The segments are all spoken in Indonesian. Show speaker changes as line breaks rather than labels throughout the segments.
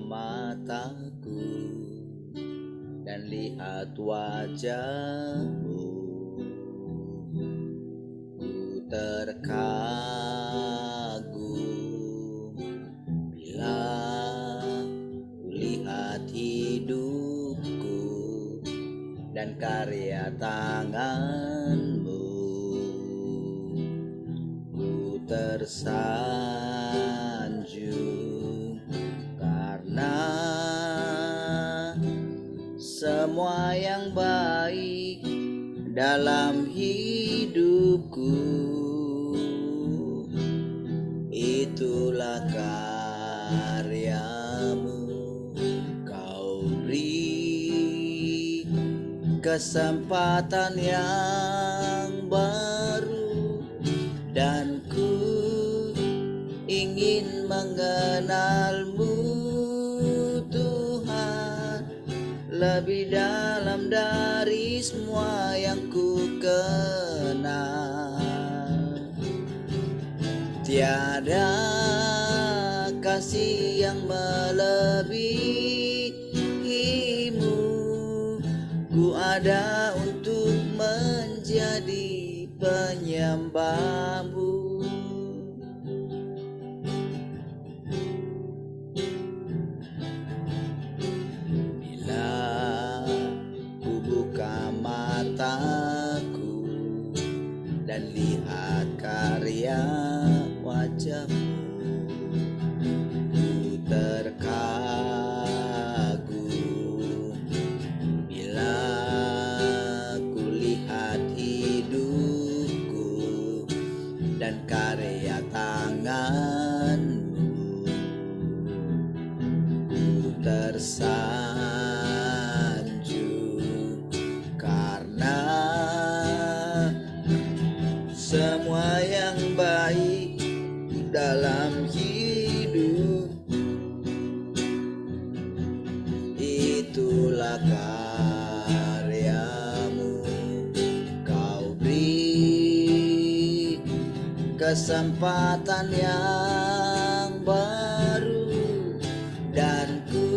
mataku dan lihat wajahmu. Ku terkagum bila ku lihat hidupku dan karya tanganmu. Ku tersanjung karena semua yang baik dalam hidupku, itulah karyamu. Kau beri kesempatan yang baru dan ku ingin mengenalmu, Tuhan, lebih dalam dari semua yang ku kenal. Tiada kasih yang melebihimu. Ku ada untuk menjadi penyembahmu. Bila ku buka mataku dan lihat karya wajahmu, ku terkagum bila ku lihat hidupku dan karya tanganmu. Ku tersanjung karena semua yang baik dalam hidup, itulah karyamu. Kau beri kesempatan yang baru dan ku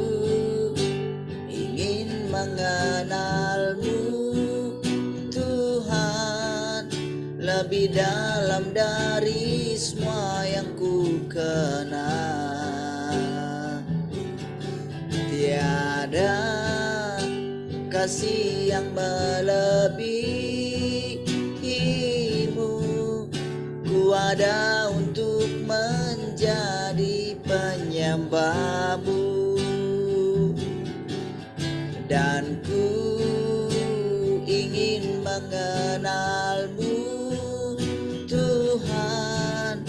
ingin mengenalmu, Tuhan, lebih dalam dari semua yang ku kenal. Tiada kasih yang melebihimu. Ku ada untuk menjadi penyembahmu dan ku ingin mengenalmu, Tuhan,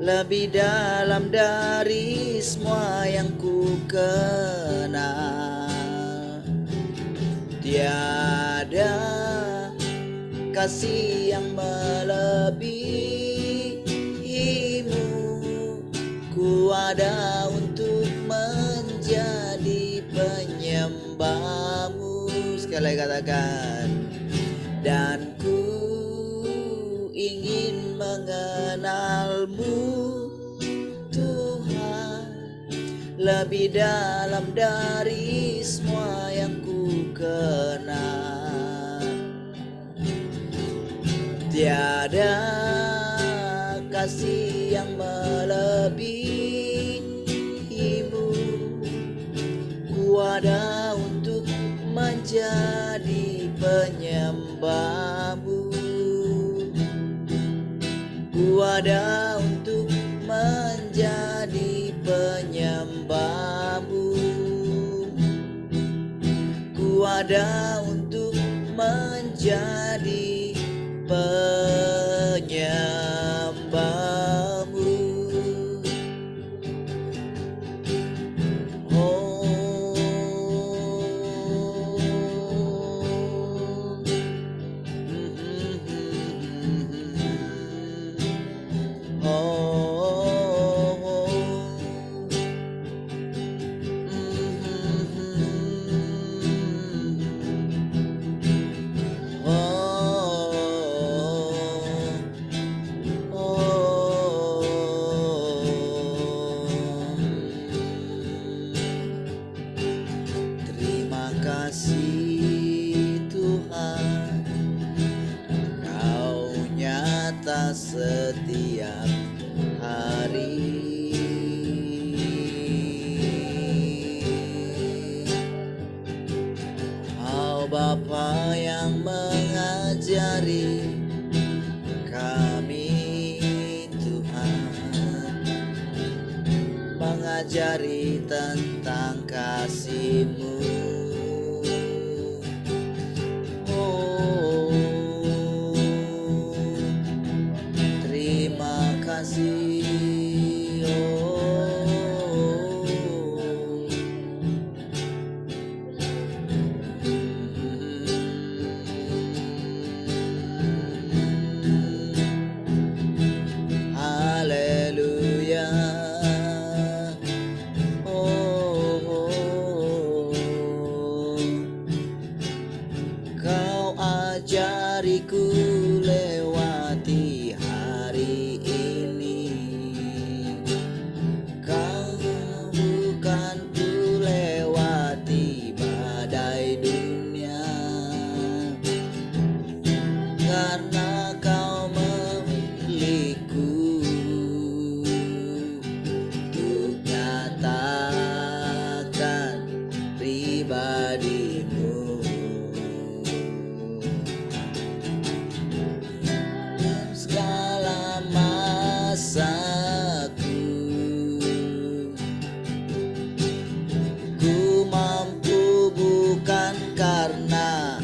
lebih dalam dari semua yang ku kenal. Tiada kasih yang melebihimu. Ku ada untuk menjadi penyembahmu. Sekali lagi katakan, dan ku ingin mengenalmu, Tuhan, lebih dalam dari semua yang ku kenal. Tiada kasih yang melebihimu. Ku ada untuk menjadi penyembahmu. Ku ada untuk menjadi penyembahmu. Ku ada untuk menjadi penyembahmu. Oh, Bapa yang mengajari kami, Tuhan, mengajari tentang kasih-Mu. Oh, terima kasih. Haleluya. Kau ajariku lewati hari ini. Kau bukan ku lewati badai dunia, karena kau memilihku untuk nyatakan pribadi-Mu. Segala masaku, ku mampu bukan karena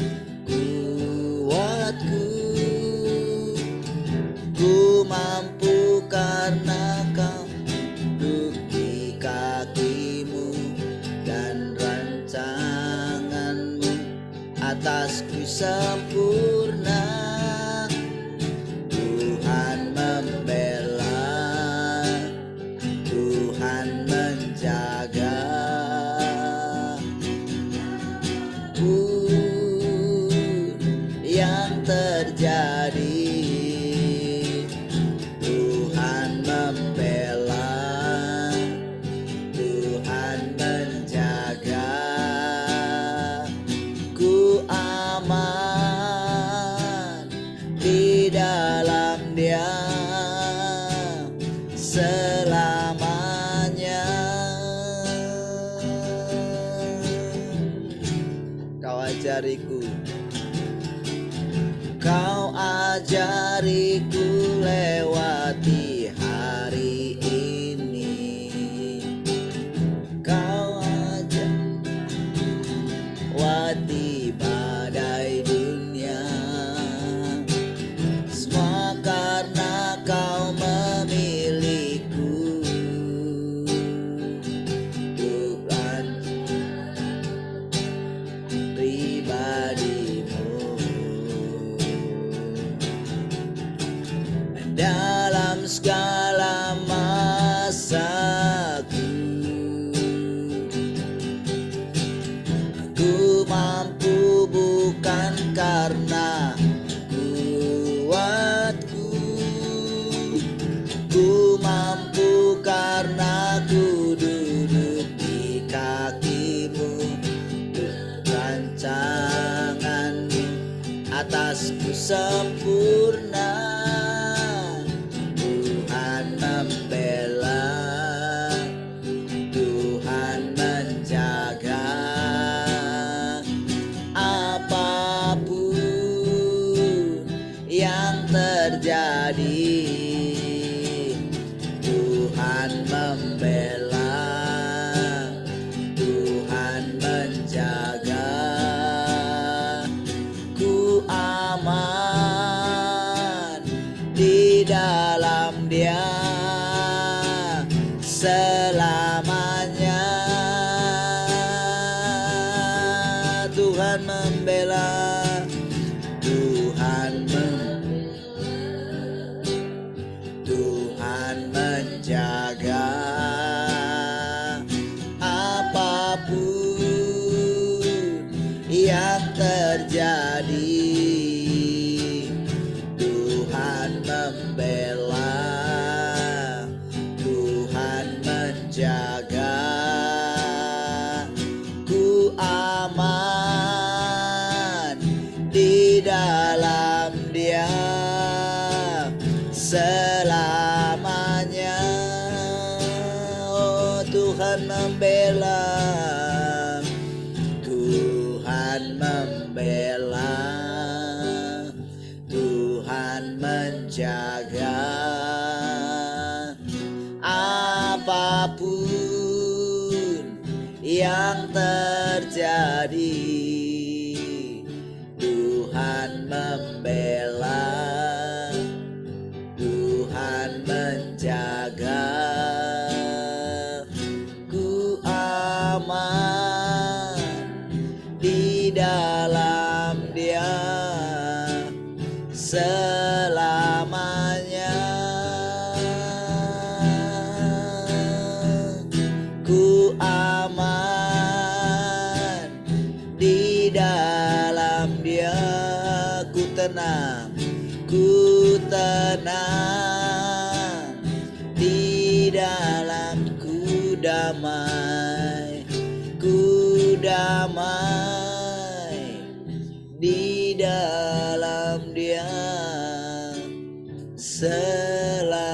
kuatku, ku mampu karena Kau duduk di kaki-Mu dan rancangan-Mu atasku sempurna. Tuhan membela, Tuhan menjaga. Yang terjadi, Tuhan membela, Tuhan menjaga. Ku aman di dalam Dia selamanya. Kau ajariku, Kau ajariku lewati hari ini. Kau lewati badai dunia, semua karena Kau memilihku untuk pribadi-Mu. Dalam segala masaku, aku mampu bukan karena kuatku, ku mampu karena ku duduk di kaki-Mu, rancangan-Mu atasku sempurna. Tuhan membela, Tuhan menjaga. Apapun yang terjadi, Tuhan membela, Tuhan menjaga. Ku aman di dalam Dia selamanya. Tuhan membela, Tuhan menjaga. Apapun yang terjadi, Tuhan membela, Tuhan menjaga. Ku aman di dalam Dia selamanya. Oh, Tuhan membela, Tuhan membela. yang terjadi. Tuhan membela, Tuhan menjaga. Ku aman di dalam Dia selamanya. Ku aman di dalam Dia. Ku tenang, ku tenang di dalam. Ku damai, ku damai di dalam Dia selamanya.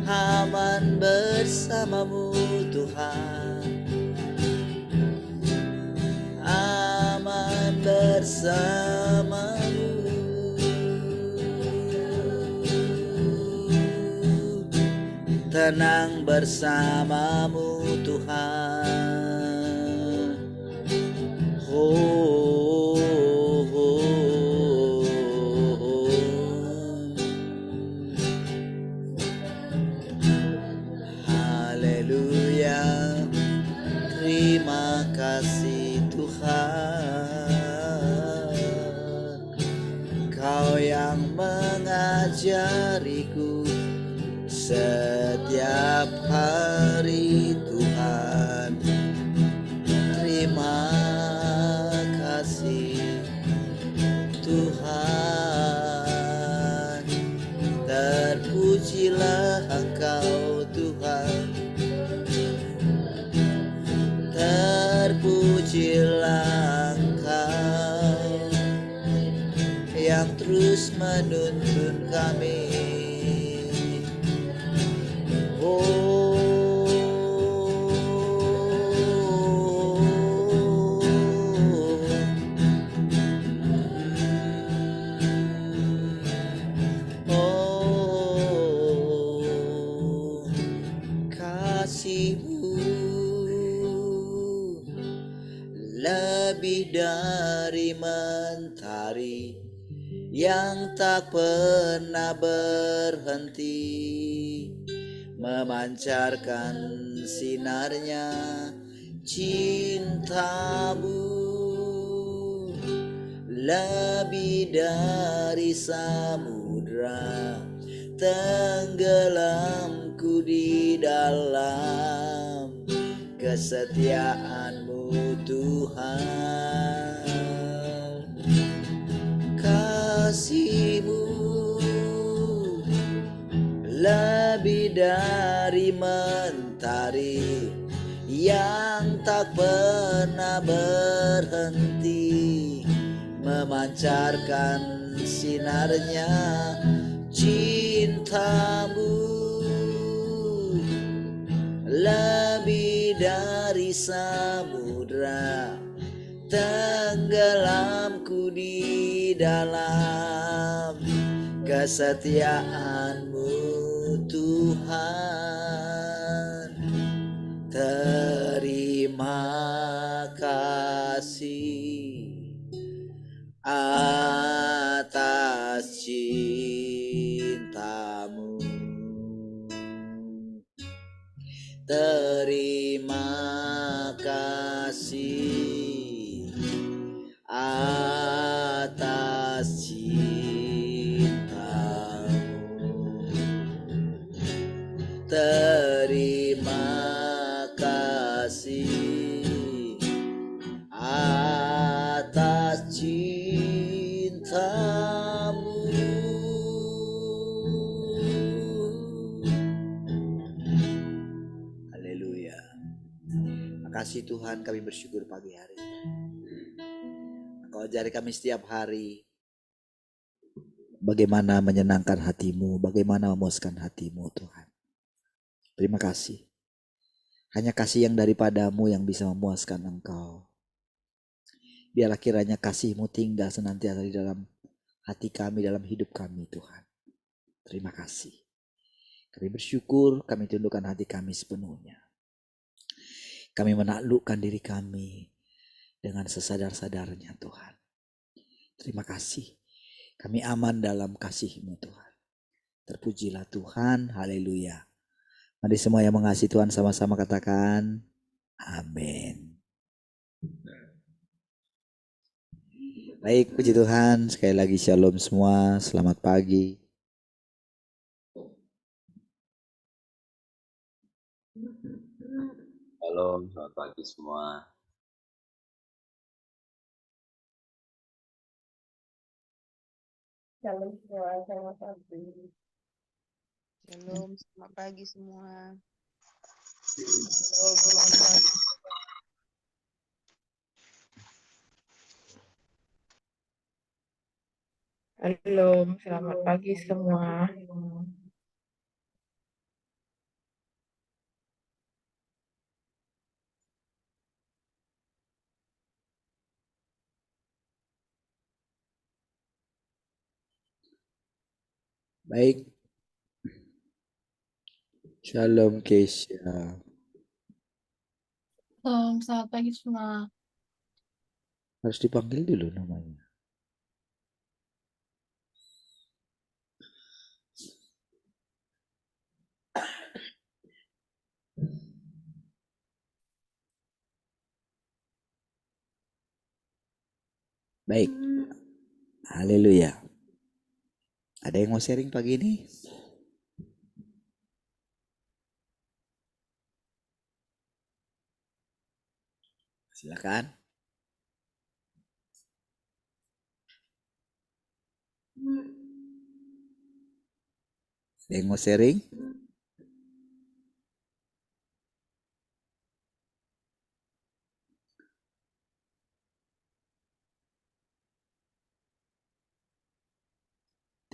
Aman bersamamu Tuhan, aman bersamamu. Tenang bersamamu Tuhan. Haleluya, terima kasih Tuhan. Kau yang mengajariku setiap hari Tuhan. Terima kasih Tuhan. Terpujilah Engkau Tuhan, terpujilah Engkau yang terus menuntun kami. Kasih-Mu lebih dari mentari yang tak pernah berhenti, memancarkan sinarnya cinta-Mu. Lebih dari samudra, tenggelamku di dalam kesetiaan-Mu Tuhan. Kasih-Mu lebih dari mentari yang tak pernah berhenti, memancarkan sinarnya cinta-Mu. Lebih dari samudra, tenggelamku di dalam kesetiaan-Mu Tuhan. Terima kasih atas cinta-Mu. Terima kasih atas cinta-Mu. Terima kasih atas cinta-Mu. Haleluya. Makasih Tuhan, kami bersyukur pagi hari. Engkau ajari kami setiap hari bagaimana menyenangkan hati-Mu, bagaimana memuaskan hati-Mu Tuhan. Terima kasih. Hanya kasih yang daripada-Mu yang bisa memuaskan Engkau. Biarlah kiranya kasih-Mu tinggal senantiasa di dalam hati kami, dalam hidup kami Tuhan. Terima kasih. Kami bersyukur, kami tundukkan hati kami sepenuhnya. Kami menaklukkan diri kami dengan sesadar-sadarnya Tuhan. Terima kasih. Kami aman dalam kasih-Mu Tuhan. Terpujilah Tuhan, haleluya. Mari semua yang mengasihi Tuhan sama-sama katakan, amin. Baik, puji Tuhan. Sekali lagi shalom semua, selamat pagi.
Halo, selamat pagi semua.
Shalom semua, selamat pagi.
Shalom, selamat pagi semua.
Shalom, selamat pagi. Shalom, selamat pagi semua.
Baik. Shalom Keisha.
Selamat pagi semua.
Harus dipanggil dulu namanya. Baik. Haleluya. Ada yang mau sharing pagi ini? Silakan. Ada yang mau sharing?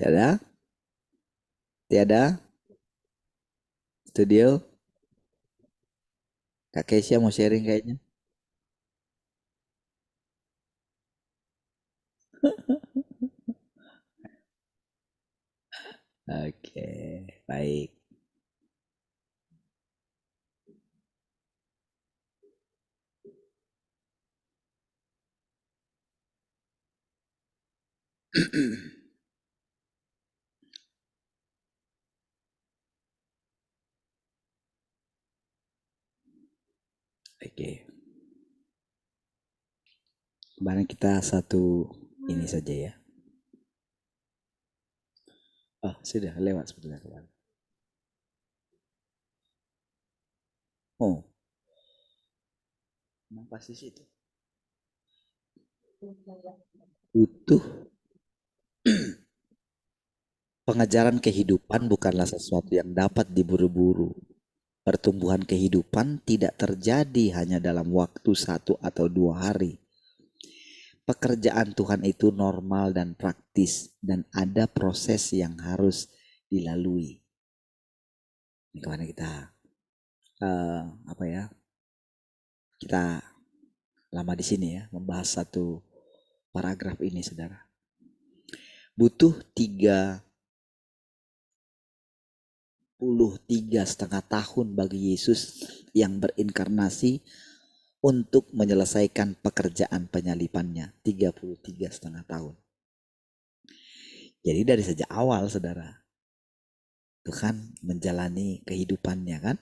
Tiada? Tiada? Studio? Kak Keisha mau sharing kayaknya. Oke, baik. Oke. Kemarin kita satu ini saja ya. Oh, sudah lewat sebetulnya kemarin. Oh. Emang pasti situ. Butuh pengejaran kehidupan bukanlah sesuatu yang dapat diburu-buru. Pertumbuhan kehidupan tidak terjadi hanya dalam waktu 1 atau 2 hari. Pekerjaan Tuhan itu normal dan praktis dan ada proses yang harus dilalui. Ini kemana kita kita lama di sini ya membahas satu paragraf ini saudara. Butuh 33,5 tahun bagi Yesus yang berinkarnasi untuk menyelesaikan pekerjaan penyalipannya. 33,5 tahun. Jadi dari sejak awal saudara, Tuhan menjalani kehidupannya kan,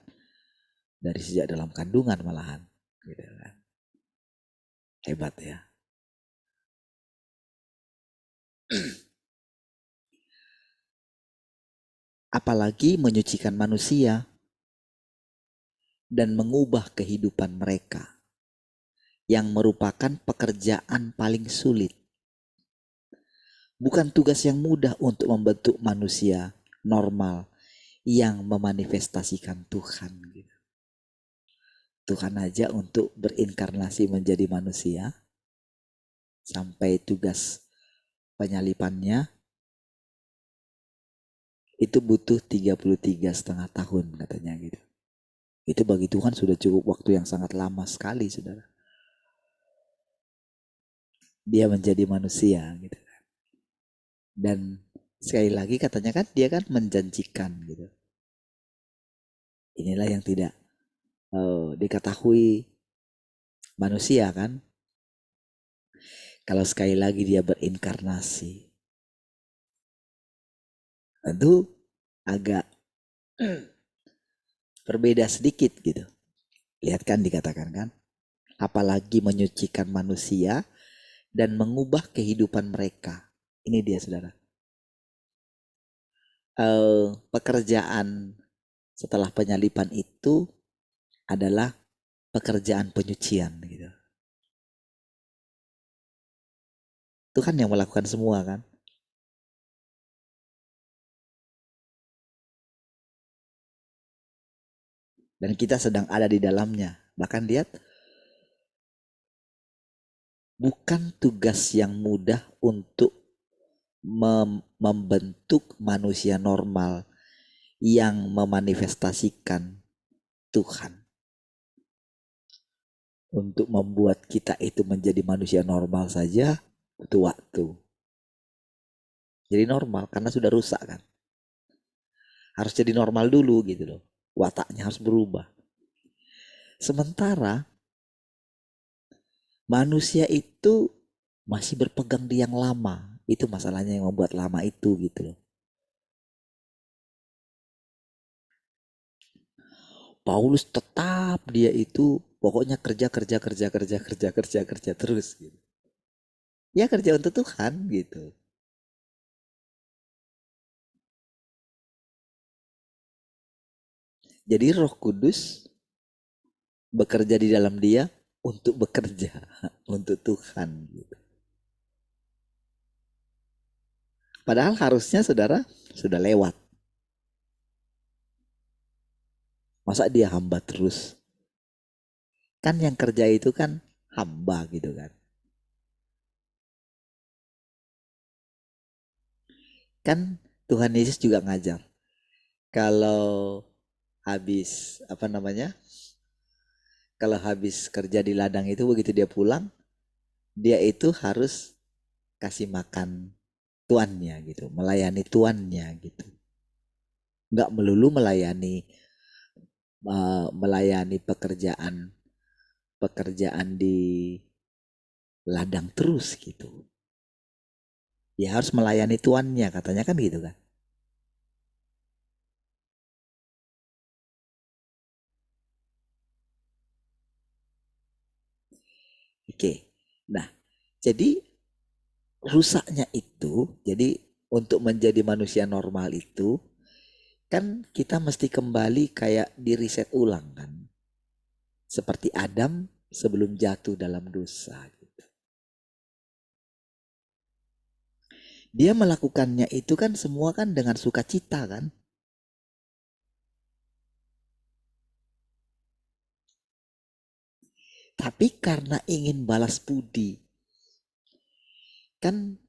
dari sejak dalam kandungan malahan, gitu kan. Hebat ya. Apalagi menyucikan manusia dan mengubah kehidupan mereka, yang merupakan pekerjaan paling sulit. Bukan tugas yang mudah untuk membentuk manusia normal yang memanifestasikan Tuhan. Tuhan aja untuk berinkarnasi menjadi manusia sampai tugas penyalipannya itu butuh 33,5 tahun katanya gitu. Itu bagi Tuhan sudah cukup waktu yang sangat lama sekali saudara. dia menjadi manusia gitu. Dan sekali lagi katanya kan dia kan menjanjikan gitu. Inilah yang tidak diketahui manusia kan. Kalau sekali lagi dia berinkarnasi, tentu agak berbeda sedikit gitu. Lihat kan dikatakan kan, apalagi menyucikan manusia dan mengubah kehidupan mereka. Ini dia saudara. Pekerjaan setelah penyaliban itu adalah pekerjaan penyucian gitu. Tuhan yang melakukan semua kan. Dan kita sedang ada di dalamnya. Bahkan lihat, bukan tugas yang mudah untuk membentuk manusia normal yang memanifestasikan Tuhan. Untuk membuat kita itu menjadi manusia normal saja butuh waktu. Jadi normal karena sudah rusak kan. Harus jadi normal dulu gitu loh. Wataknya harus berubah. Sementara manusia itu masih berpegang di yang lama. Itu masalahnya yang membuat lama itu gitu loh. Paulus tetap dia itu pokoknya kerja terus gitu. Ya kerja untuk Tuhan gitu. Jadi Roh Kudus bekerja di dalam dia untuk bekerja untuk Tuhan gitu. Padahal harusnya saudara sudah lewat. Masa dia hamba terus? Kan yang kerja itu kan hamba gitu kan. Kan Tuhan Yesus juga ngajar. Kalau habis kalau habis kerja di ladang itu begitu dia pulang, dia itu harus kasih makan tuannya gitu, melayani tuannya gitu. Nggak melulu melayani pekerjaan di ladang terus gitu. Ya harus melayani tuannya katanya kan gitu kan. Oke. Nah, jadi rusaknya itu, jadi untuk menjadi manusia normal itu kan kita mesti kembali kayak di reset ulang kan. Seperti Adam sebelum jatuh dalam dosa gitu. Dia melakukannya itu kan semua kan dengan sukacita kan. Tapi karena ingin balas budi, kan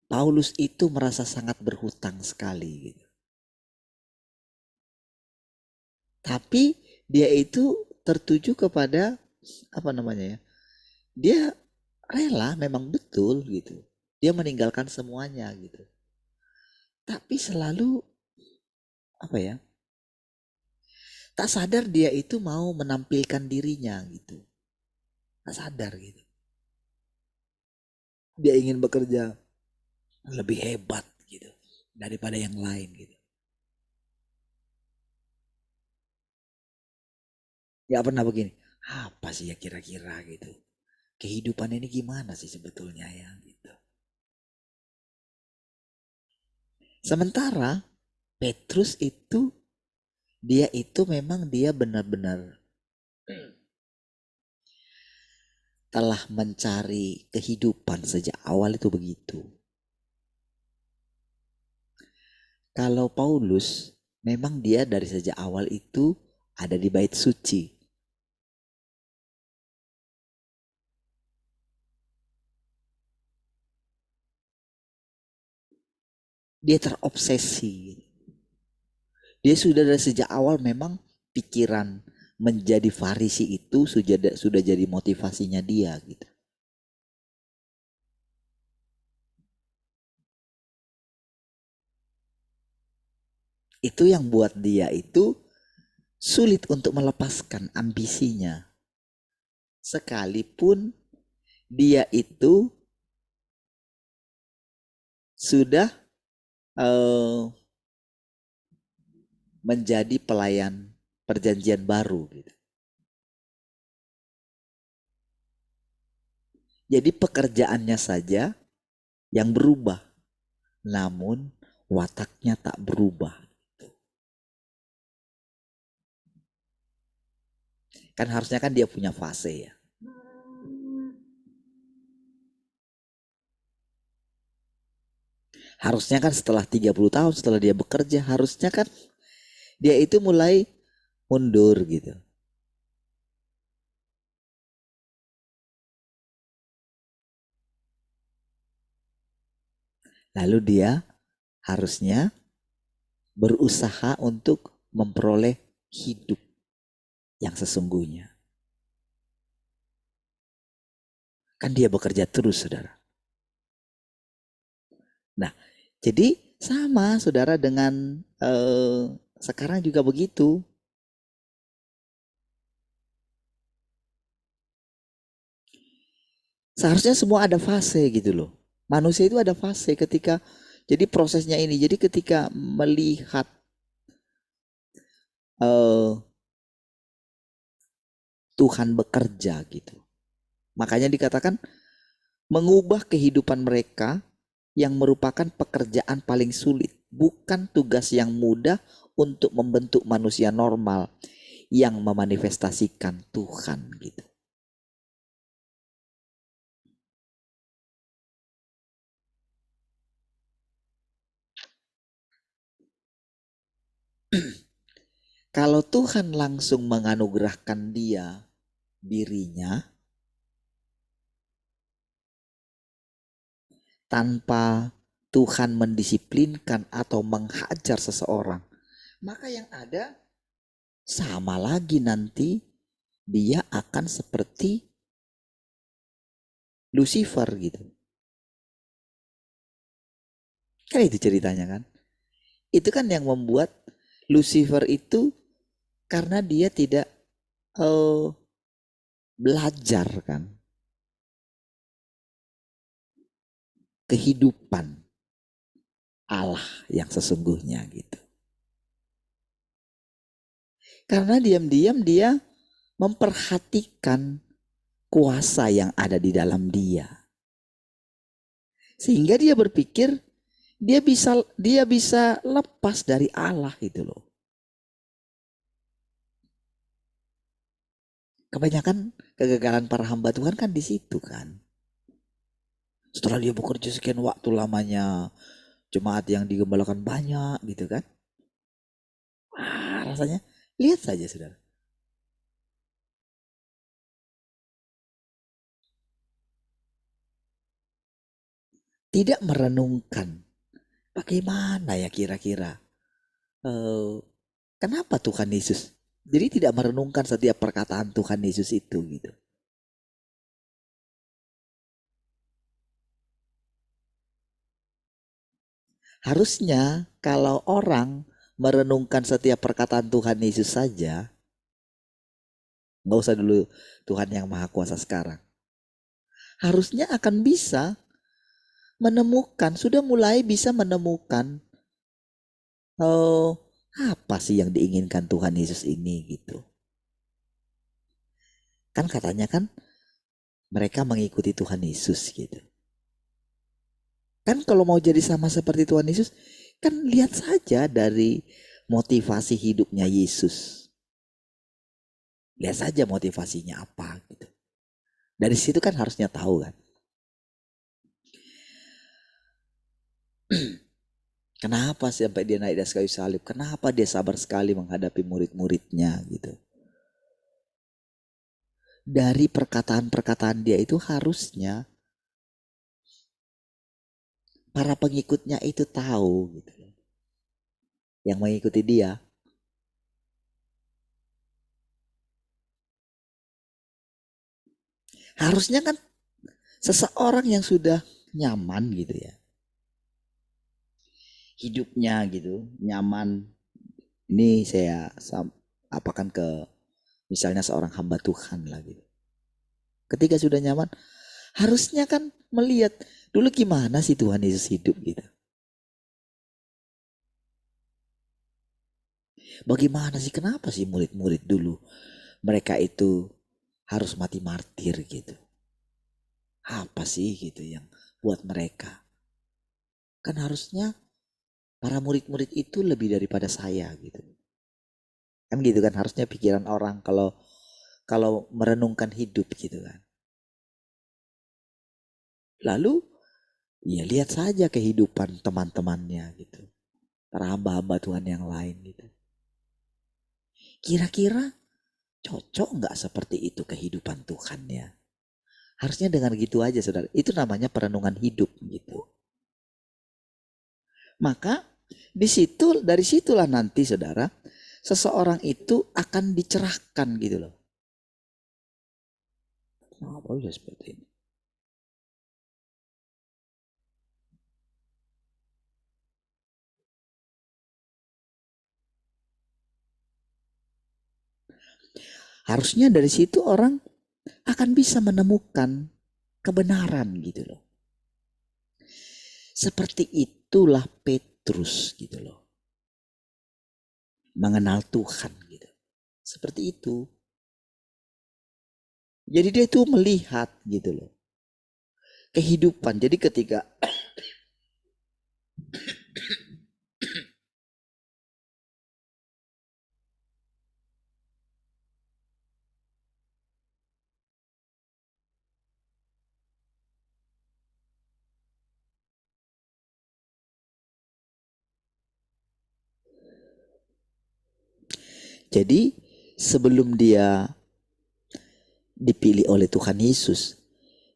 Paulus itu merasa sangat berhutang sekali gitu. Tapi dia itu tertuju kepada apa namanya ya? Dia rela memang betul gitu. Dia meninggalkan semuanya gitu. Tapi selalu apa ya? Tak sadar dia itu mau menampilkan dirinya gitu. Tak sadar gitu. Dia ingin bekerja lebih hebat gitu daripada yang lain gitu. Ya pernah begini, apa sih ya kira-kira gitu. Kehidupan ini gimana sih sebetulnya ya gitu. Sementara Petrus itu dia itu memang dia benar-benar telah mencari kehidupan sejak awal itu begitu. Kalau Paulus memang dia dari sejak awal itu ada di bait suci. Dia terobsesi. Dia sudah dari sejak awal memang pikiran menjadi Farisi itu sudah jadi motivasinya dia gitu. Itu yang buat dia itu sulit untuk melepaskan ambisinya. Sekalipun dia itu sudah menjadi pelayan perjanjian baru gitu. Jadi pekerjaannya saja yang berubah, namun wataknya tak berubah. Kan harusnya kan dia punya fase ya. Harusnya kan setelah 30 tahun setelah dia bekerja, harusnya kan dia itu mulai mundur gitu. Lalu dia harusnya berusaha untuk memperoleh hidup yang sesungguhnya. Kan dia bekerja terus, saudara. Nah, jadi sama saudara dengan sekarang juga begitu. Seharusnya semua ada fase gitu loh. Manusia itu ada fase ketika, jadi prosesnya ini, jadi ketika melihat Tuhan bekerja gitu. Makanya dikatakan mengubah kehidupan mereka yang merupakan pekerjaan paling sulit. Bukan tugas yang mudah untuk membentuk manusia normal yang memanifestasikan Tuhan gitu. Kalau Tuhan langsung menganugerahkan dia dirinya tanpa Tuhan mendisiplinkan atau menghajar seseorang, maka yang ada sama lagi nanti dia akan seperti Lucifer gitu. Kan itu ceritanya kan. Itu kan yang membuat Lucifer itu karena dia tidak belajar kan kehidupan Allah yang sesungguhnya gitu. Karena diam-diam dia memperhatikan kuasa yang ada di dalam dia. Sehingga dia berpikir dia bisa lepas dari Allah gitu loh. Kebanyakan kegagalan para hamba Tuhan kan di situ kan. Setelah dia bekerja sekian waktu lamanya, jemaat yang digembalakan banyak gitu kan. Rasanya lihat saja saudara. Tidak merenungkan bagaimana ya kira-kira. Kenapa Tuhan Yesus? Jadi tidak merenungkan setiap perkataan Tuhan Yesus itu gitu. Harusnya kalau orang merenungkan setiap perkataan Tuhan Yesus saja, nggak usah dulu Tuhan yang Maha Kuasa sekarang. Harusnya akan bisa menemukan, sudah mulai bisa menemukan apa sih yang diinginkan Tuhan Yesus ini gitu. Kan katanya kan mereka mengikuti Tuhan Yesus gitu. Kan kalau mau jadi sama seperti Tuhan Yesus, kan lihat saja dari motivasi hidupnya Yesus. Lihat saja motivasinya apa gitu. Dari situ kan harusnya tahu kan. Kenapa sampai dia naik di atas kayu salib? Kenapa dia sabar sekali menghadapi murid-muridnya gitu. Dari perkataan-perkataan dia itu harusnya para pengikutnya itu tahu gitu. Yang mengikuti dia. Harusnya kan seseorang yang sudah nyaman gitu ya, hidupnya gitu, nyaman. Ini saya apakan ke misalnya seorang hamba Tuhan lah gitu. Ketika sudah nyaman, harusnya kan melihat dulu gimana sih Tuhan Yesus hidup gitu. Bagaimana sih, kenapa sih murid-murid dulu mereka itu harus mati martir gitu. Apa sih gitu yang buat mereka? Kan harusnya para murid-murid itu lebih daripada saya gitu. Kan gitu kan harusnya pikiran orang kalau merenungkan hidup gitu kan. Lalu ya lihat saja kehidupan teman-temannya gitu. Para hamba-hamba Tuhan yang lain gitu. Kira-kira cocok nggak seperti itu kehidupan Tuhan ya? Harusnya dengan gitu aja saudara. Itu namanya perenungan hidup gitu. Maka dari situlah nanti saudara, seseorang itu akan dicerahkan gitu loh. Kenapa bisa seperti ini? Harusnya dari situ orang akan bisa menemukan kebenaran gitu loh. Seperti itulah Petrus gitu loh. Mengenal Tuhan gitu. Seperti itu. Jadi dia itu melihat gitu loh. Kehidupan. Jadi ketika jadi sebelum dia dipilih oleh Tuhan Yesus,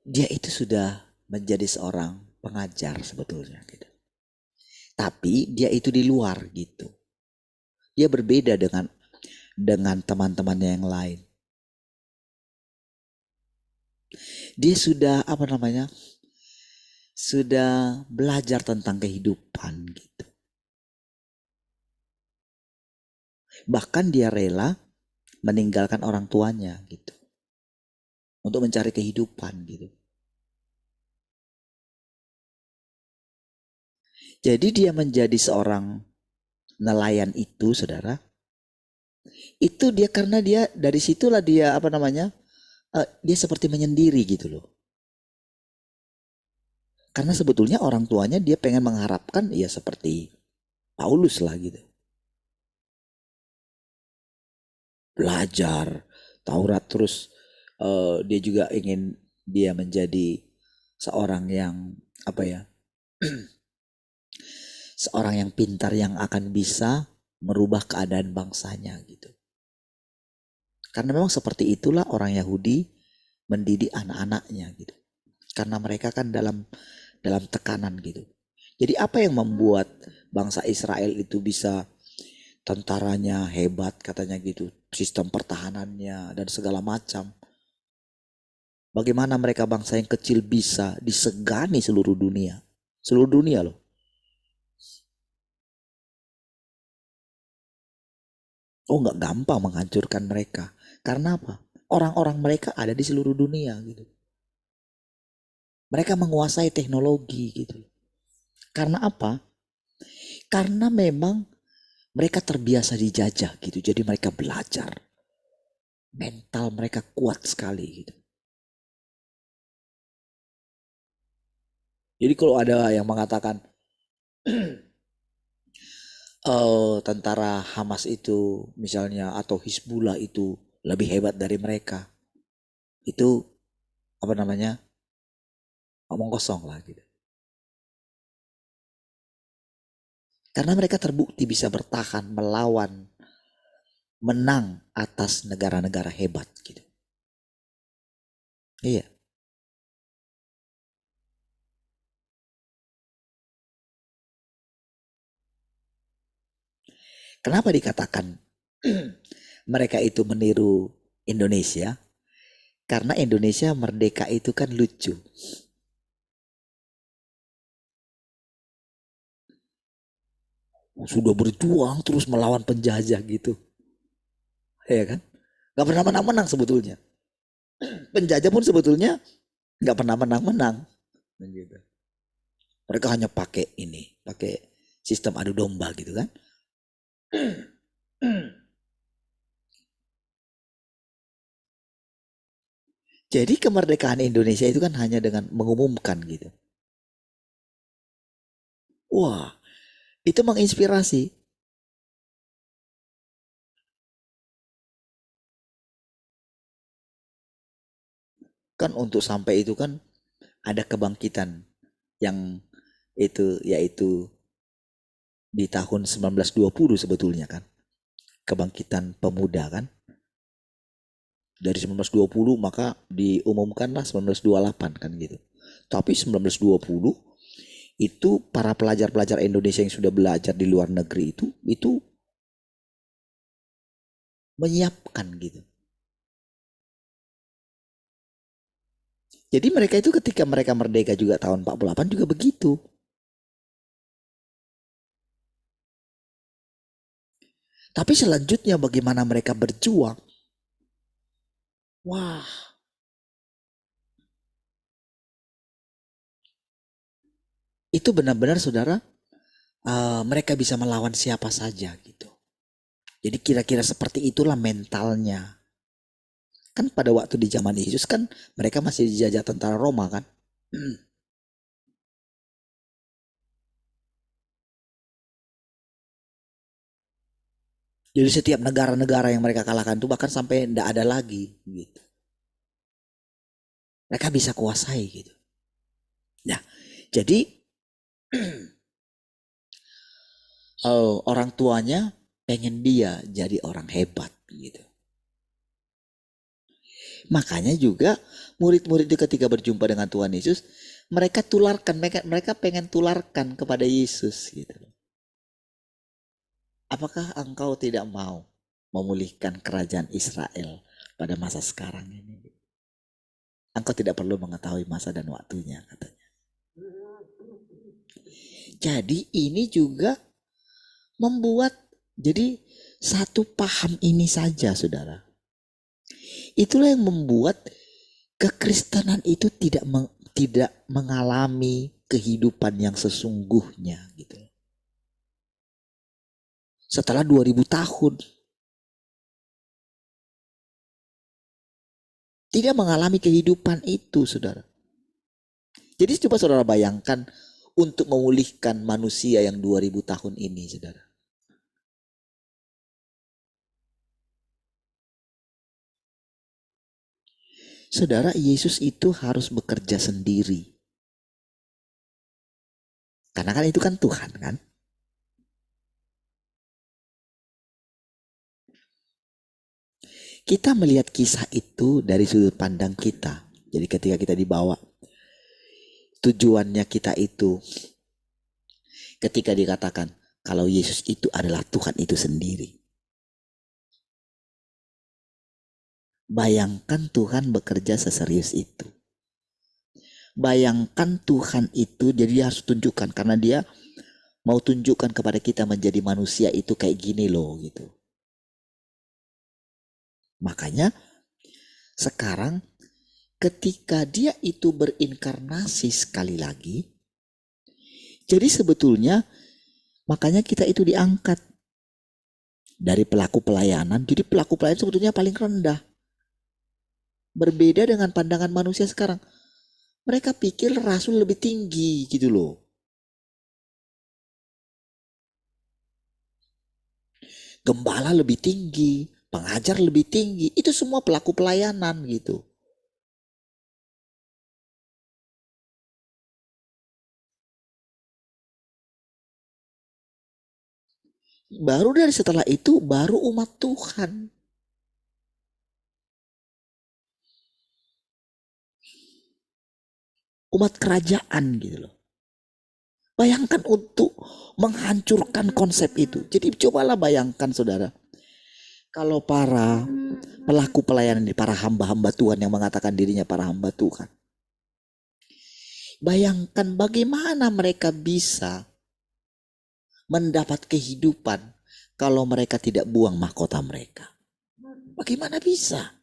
dia itu sudah menjadi seorang pengajar sebetulnya gitu. Tapi dia itu di luar gitu. Dia berbeda dengan teman-temannya yang lain. Dia sudah sudah belajar tentang kehidupan gitu. Bahkan dia rela meninggalkan orang tuanya gitu. Untuk mencari kehidupan gitu. Jadi dia menjadi seorang nelayan itu saudara. Itu dia karena dia dari situlah dia dia seperti menyendiri gitu loh. Karena sebetulnya orang tuanya dia pengen mengharapkan ya seperti Paulus lah gitu. Belajar Taurat terus dia juga ingin dia menjadi seorang yang seorang yang pintar yang akan bisa merubah keadaan bangsanya gitu. Karena memang seperti itulah orang Yahudi mendidik anak-anaknya gitu. Karena mereka kan dalam tekanan gitu. Jadi apa yang membuat bangsa Israel itu bisa tentaranya hebat katanya gitu, sistem pertahanannya dan segala macam. Bagaimana mereka bangsa yang kecil bisa disegani seluruh dunia. Seluruh dunia loh. Oh nggak gampang menghancurkan mereka. Karena apa? Orang-orang mereka ada di seluruh dunia gitu. Mereka menguasai teknologi gitu. Karena apa? Karena memang mereka terbiasa dijajah gitu. Jadi mereka belajar. Mental mereka kuat sekali gitu. Jadi kalau ada yang mengatakan tentara Hamas itu misalnya atau Hizbullah itu lebih hebat dari mereka, itu omong kosong lah gitu. Karena mereka terbukti bisa bertahan melawan, menang atas negara-negara hebat gitu. Iya. Kenapa dikatakan mereka itu meniru Indonesia? Karena Indonesia merdeka itu kan lucu. Sudah berjuang terus melawan penjajah gitu. Ya kan? Gak pernah menang-menang sebetulnya. Penjajah pun sebetulnya gak pernah menang-menang. Gitu. Mereka hanya pakai sistem adu domba gitu kan. Jadi kemerdekaan Indonesia itu kan hanya dengan mengumumkan gitu. Wah, itu menginspirasi. Kan untuk sampai itu kan ada kebangkitan yang itu yaitu di tahun 1920 sebetulnya kan. Kebangkitan pemuda kan. Dari 1920 maka diumumkanlah 1928 kan gitu. Tapi 1920 itu para pelajar-pelajar Indonesia yang sudah belajar di luar negeri itu menyiapkan gitu. Jadi mereka itu ketika mereka merdeka juga tahun 48 juga begitu. Tapi selanjutnya bagaimana mereka berjuang. Wah. Itu benar-benar saudara mereka bisa melawan siapa saja gitu. Jadi kira-kira seperti itulah mentalnya. Kan pada waktu di zaman Yesus kan mereka masih dijajah tentara Roma kan. Jadi setiap negara-negara yang mereka kalahkan itu bahkan sampai tidak ada lagi gitu. Mereka bisa kuasai gitu. Nah, jadi orang tuanya pengen dia jadi orang hebat gitu. Makanya juga murid-murid itu ketika berjumpa dengan Tuhan Yesus, mereka pengen tularkan kepada Yesus gitu. Apakah engkau tidak mau memulihkan kerajaan Israel pada masa sekarang ini? Engkau tidak perlu mengetahui masa dan waktunya katanya. Jadi ini juga membuat jadi satu paham ini saja saudara. Itulah yang membuat kekristenan itu tidak mengalami kehidupan yang sesungguhnya gitu. Setelah 2000 tahun tidak mengalami kehidupan itu saudara. Jadi coba saudara bayangkan untuk memulihkan manusia yang 2000 tahun ini saudara. Saudara, Yesus itu harus bekerja sendiri. Karena kan itu kan Tuhan kan. Kita melihat kisah itu dari sudut pandang kita. Jadi ketika kita dibawa, tujuannya kita itu ketika dikatakan kalau Yesus itu adalah Tuhan itu sendiri. Bayangkan Tuhan bekerja seserius itu. Bayangkan Tuhan itu jadi dia harus tunjukkan karena dia mau tunjukkan kepada kita menjadi manusia itu kayak gini loh gitu. Makanya sekarang ketika dia itu berinkarnasi sekali lagi, jadi sebetulnya makanya kita itu diangkat dari pelaku pelayanan. Jadi pelaku pelayanan sebetulnya paling rendah. Berbeda dengan pandangan manusia sekarang. Mereka pikir rasul lebih tinggi gitu loh. Gembala lebih tinggi, pengajar lebih tinggi. Itu semua pelaku pelayanan gitu. Baru dari setelah itu baru umat Tuhan. Umat kerajaan gitu loh. Bayangkan untuk menghancurkan konsep itu. Jadi cobalah bayangkan saudara. Kalau para pelaku pelayanan ini, para hamba-hamba Tuhan yang mengatakan dirinya para hamba Tuhan, bayangkan bagaimana mereka bisa mendapat kehidupan kalau mereka tidak buang mahkota mereka. Bagaimana bisa?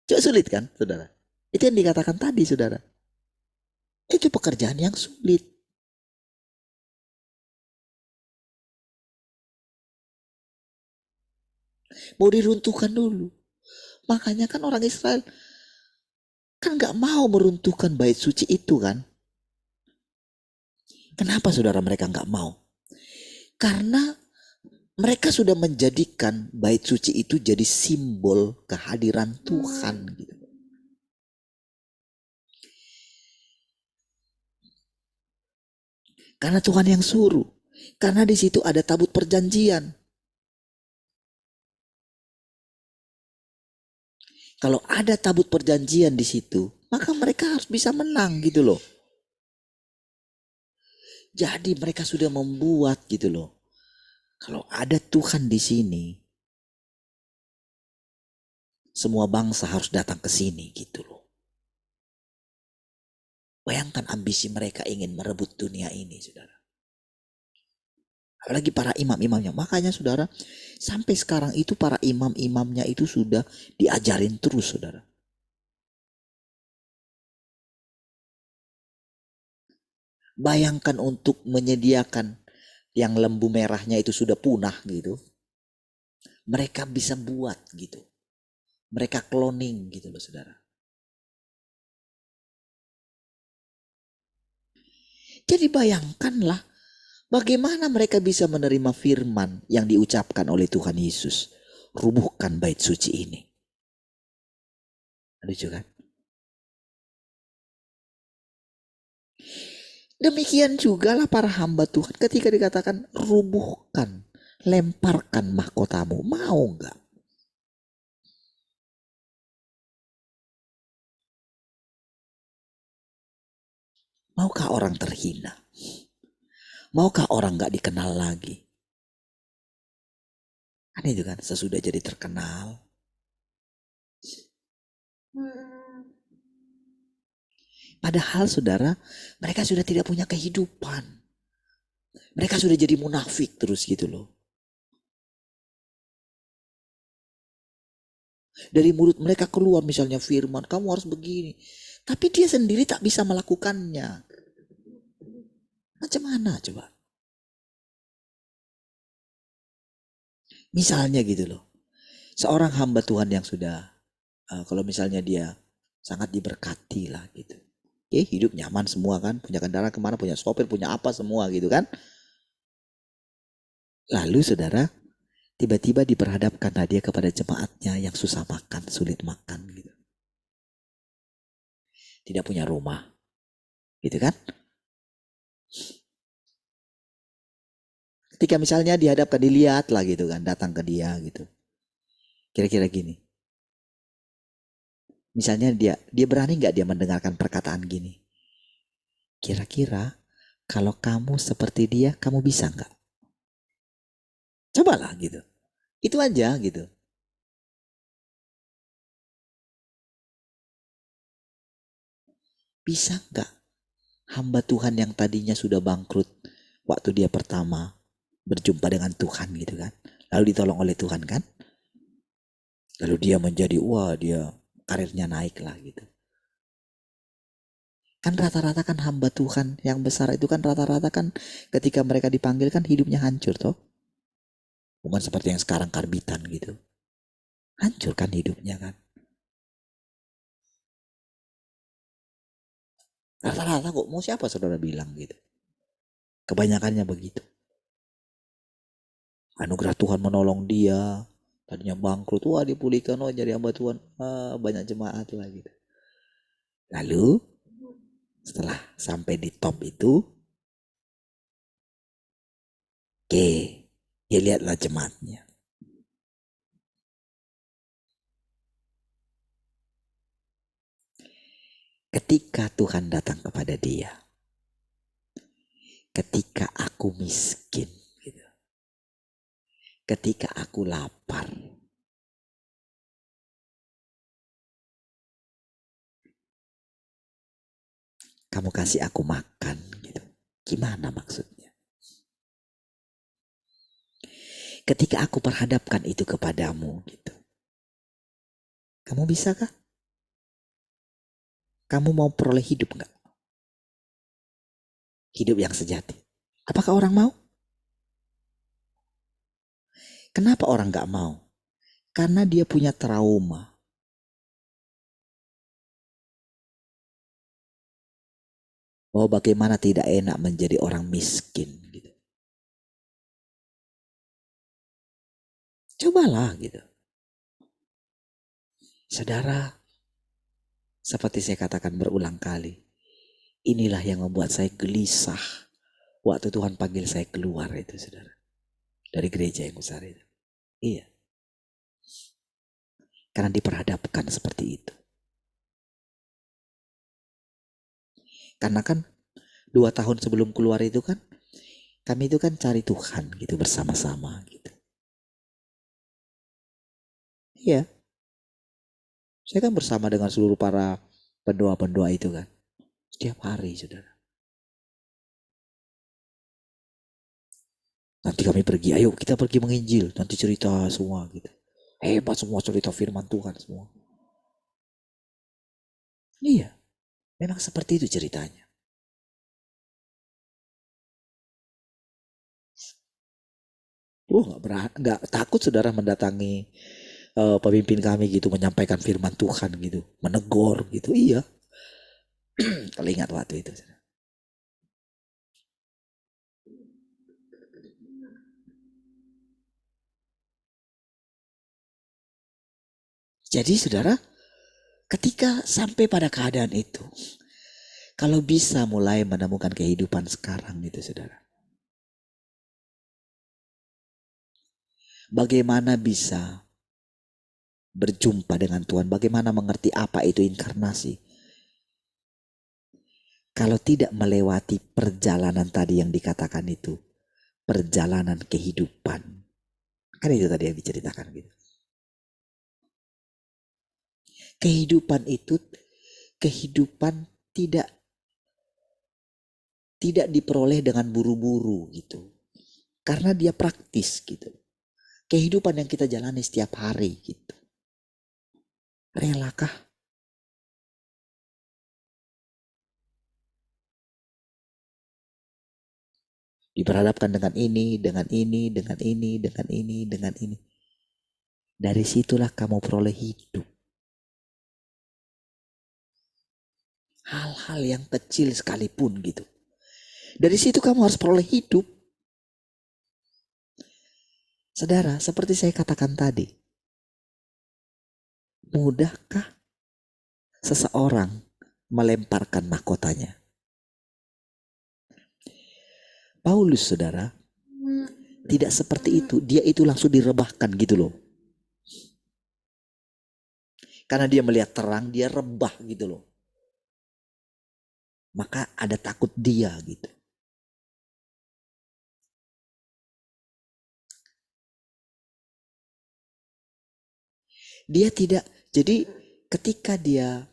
Coba sulit kan, saudara? Itu yang dikatakan tadi, saudara. Itu pekerjaan yang sulit. Mau diruntuhkan dulu. Makanya kan orang Israel kan gak mau meruntuhkan bait suci itu kan. Kenapa saudara mereka gak mau? Karena mereka sudah menjadikan bait suci itu jadi simbol kehadiran Tuhan gitu. Karena Tuhan yang suruh. Karena di situ ada tabut perjanjian. Kalau ada tabut perjanjian di situ, maka mereka harus bisa menang gitu loh. Jadi mereka sudah membuat gitu loh. Kalau ada Tuhan di sini, semua bangsa harus datang ke sini gitu loh. Bayangkan ambisi mereka ingin merebut dunia ini, saudara. Apalagi para imam-imamnya. Makanya saudara, sampai sekarang itu para imam-imamnya itu sudah diajarin terus, saudara. Bayangkan untuk menyediakan yang lembu merahnya itu sudah punah gitu. Mereka bisa buat gitu. Mereka cloning gitu loh, saudara. Jadi bayangkanlah bagaimana mereka bisa menerima firman yang diucapkan oleh Tuhan Yesus. Rubuhkan bait suci ini. Lucu kan? Demikian juga lah para hamba Tuhan ketika dikatakan rubuhkan, lemparkan mahkotamu. Mau enggak? Maukah orang terhina? Maukah orang enggak dikenal lagi? Kan itu kan sesudah jadi terkenal. Padahal saudara, mereka sudah tidak punya kehidupan. Mereka sudah jadi munafik terus gitu loh. Dari mulut mereka keluar misalnya firman, kamu harus begini. Tapi dia sendiri tak bisa melakukannya. Macam mana coba? Misalnya gitu loh. Seorang hamba Tuhan yang sudah, kalau misalnya dia sangat diberkati lah gitu. Oke, hidup nyaman semua kan. Punya kendaraan kemana, punya sopir, punya apa semua gitu kan. Lalu saudara, tiba-tiba diperhadapkanlah dia kepada jemaatnya yang susah makan, sulit makan gitu. Tidak punya rumah. Gitu kan. Ketika misalnya dihadapkan, dilihat lah gitu kan, datang ke dia gitu. Kira-kira gini. Misalnya dia berani nggak dia mendengarkan perkataan gini. Kira-kira kalau kamu seperti dia, kamu bisa nggak? Cobalah gitu. Itu aja gitu. Bisa nggak hamba Tuhan yang tadinya sudah bangkrut waktu dia pertama berjumpa dengan Tuhan gitu kan. Lalu ditolong oleh Tuhan kan. Lalu dia menjadi, wah dia karirnya naik lah gitu. Kan rata-rata kan hamba Tuhan yang besar itu kan rata-rata kan ketika mereka dipanggil kan hidupnya hancur toh. Bukan seperti yang sekarang karbitan gitu. Hancur kan hidupnya kan. Rata-rata kok mau siapa saudara bilang gitu. Kebanyakannya begitu. Anugerah Tuhan menolong dia. Tadinya bangkrut, wah dipulihkan, oh jadi hamba Tuhan. Banyak jemaat lah gitu. Lalu setelah sampai di top itu, oke, dia lihatlah jemaatnya. Ketika Tuhan datang kepada dia, ketika aku miskin, gitu. ketika aku lapar, kamu kasih aku makan gitu. Gimana maksudnya? Ketika aku perhadapkan itu kepadamu gitu. Kamu bisakah? Kamu mau peroleh hidup enggak? Hidup yang sejati. Apakah orang mau? Kenapa orang enggak mau? Karena dia punya trauma. Bahwa bagaimana tidak enak menjadi orang miskin gitu. Cobalah gitu. Saudara, seperti saya katakan berulang kali, inilah yang membuat saya gelisah waktu Tuhan panggil saya keluar itu, saudara. Dari gereja yang besar itu. Iya. Karena diperhadapkan seperti itu. Karena kan 2 tahun sebelum keluar itu kan, kami itu kan cari Tuhan gitu bersama-sama gitu. Iya. Saya kan bersama dengan seluruh para pendoa-pendoa itu kan. Setiap hari, saudara. Nanti kami pergi, ayo kita pergi menginjil. Nanti cerita semua gitu. Hebat semua cerita firman Tuhan semua. Iya, memang seperti itu ceritanya. Nggak takut saudara mendatangi pemimpin kami gitu, menyampaikan firman Tuhan gitu, menegur gitu. Iya, kalau ingat waktu itu. Jadi saudara, ketika sampai pada keadaan itu, kalau bisa mulai menemukan kehidupan sekarang gitu saudara. Bagaimana bisa berjumpa dengan Tuhan, bagaimana mengerti apa itu inkarnasi. Kalau tidak melewati perjalanan tadi yang dikatakan itu, perjalanan kehidupan. Kan itu tadi yang diceritakan gitu. Kehidupan itu, kehidupan tidak diperoleh dengan buru-buru gitu. Karena dia praktis gitu. Kehidupan yang kita jalani setiap hari gitu. Relakah? Diperhadapkan dengan ini, dengan ini, dengan ini, dengan ini, dengan ini. Dari situlah kamu peroleh hidup. Hal-hal yang kecil sekalipun gitu. Dari situ kamu harus peroleh hidup. Saudara, seperti saya katakan tadi. Mudahkah seseorang melemparkan mahkotanya? Paulus, saudara, tidak seperti itu. Dia itu langsung direbahkan gitu loh. Karena dia melihat terang, dia rebah gitu loh. Maka ada takut dia gitu. Dia tidak, jadi ketika dia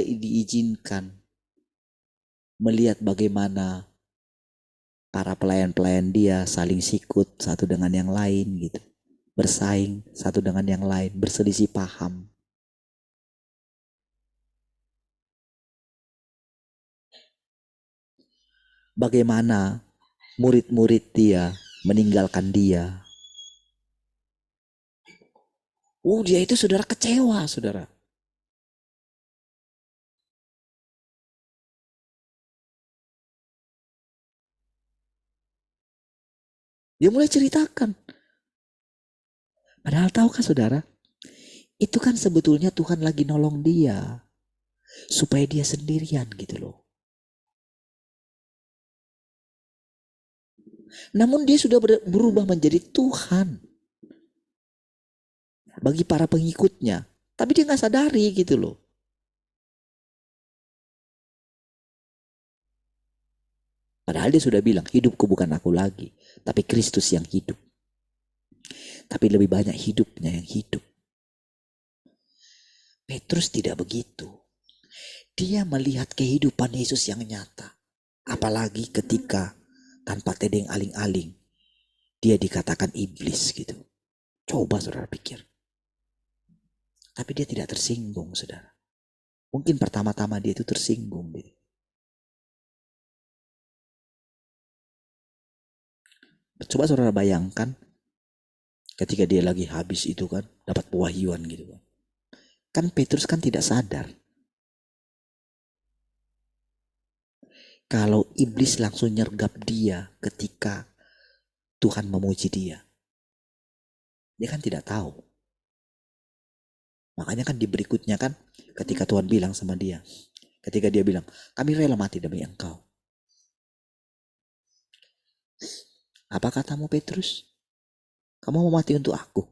diizinkan melihat bagaimana para pelayan-pelayan dia saling sikut satu dengan yang lain gitu. Bersaing satu dengan yang lain, berselisih paham. Bagaimana murid-murid dia meninggalkan dia. Dia itu saudara kecewa, saudara. Dia mulai ceritakan. Padahal tahukah saudara, itu kan sebetulnya Tuhan lagi nolong dia. Supaya dia sendirian gitu loh. Namun dia sudah berubah menjadi Tuhan. Bagi para pengikutnya. Tapi dia gak sadari gitu loh. Padahal dia sudah bilang, hidupku bukan aku lagi, tapi Kristus yang hidup. Tapi lebih banyak hidupnya yang hidup. Petrus tidak begitu. Dia melihat kehidupan Yesus yang nyata. Apalagi ketika tanpa tedeng aling-aling, dia dikatakan iblis gitu. Coba saudara pikir. Tapi dia tidak tersinggung, saudara. Mungkin pertama-tama dia itu tersinggung gitu. Coba saudara bayangkan ketika dia lagi habis itu kan, dapat pewahyuan gitu kan. Kan Petrus kan tidak sadar. Kalau iblis langsung nyergap dia ketika Tuhan memuji dia. Dia kan tidak tahu. Makanya kan di berikutnya kan ketika Tuhan bilang sama dia. Ketika dia bilang, kami rela mati demi engkau. Apa katamu Petrus? Kamu mau mati untuk aku?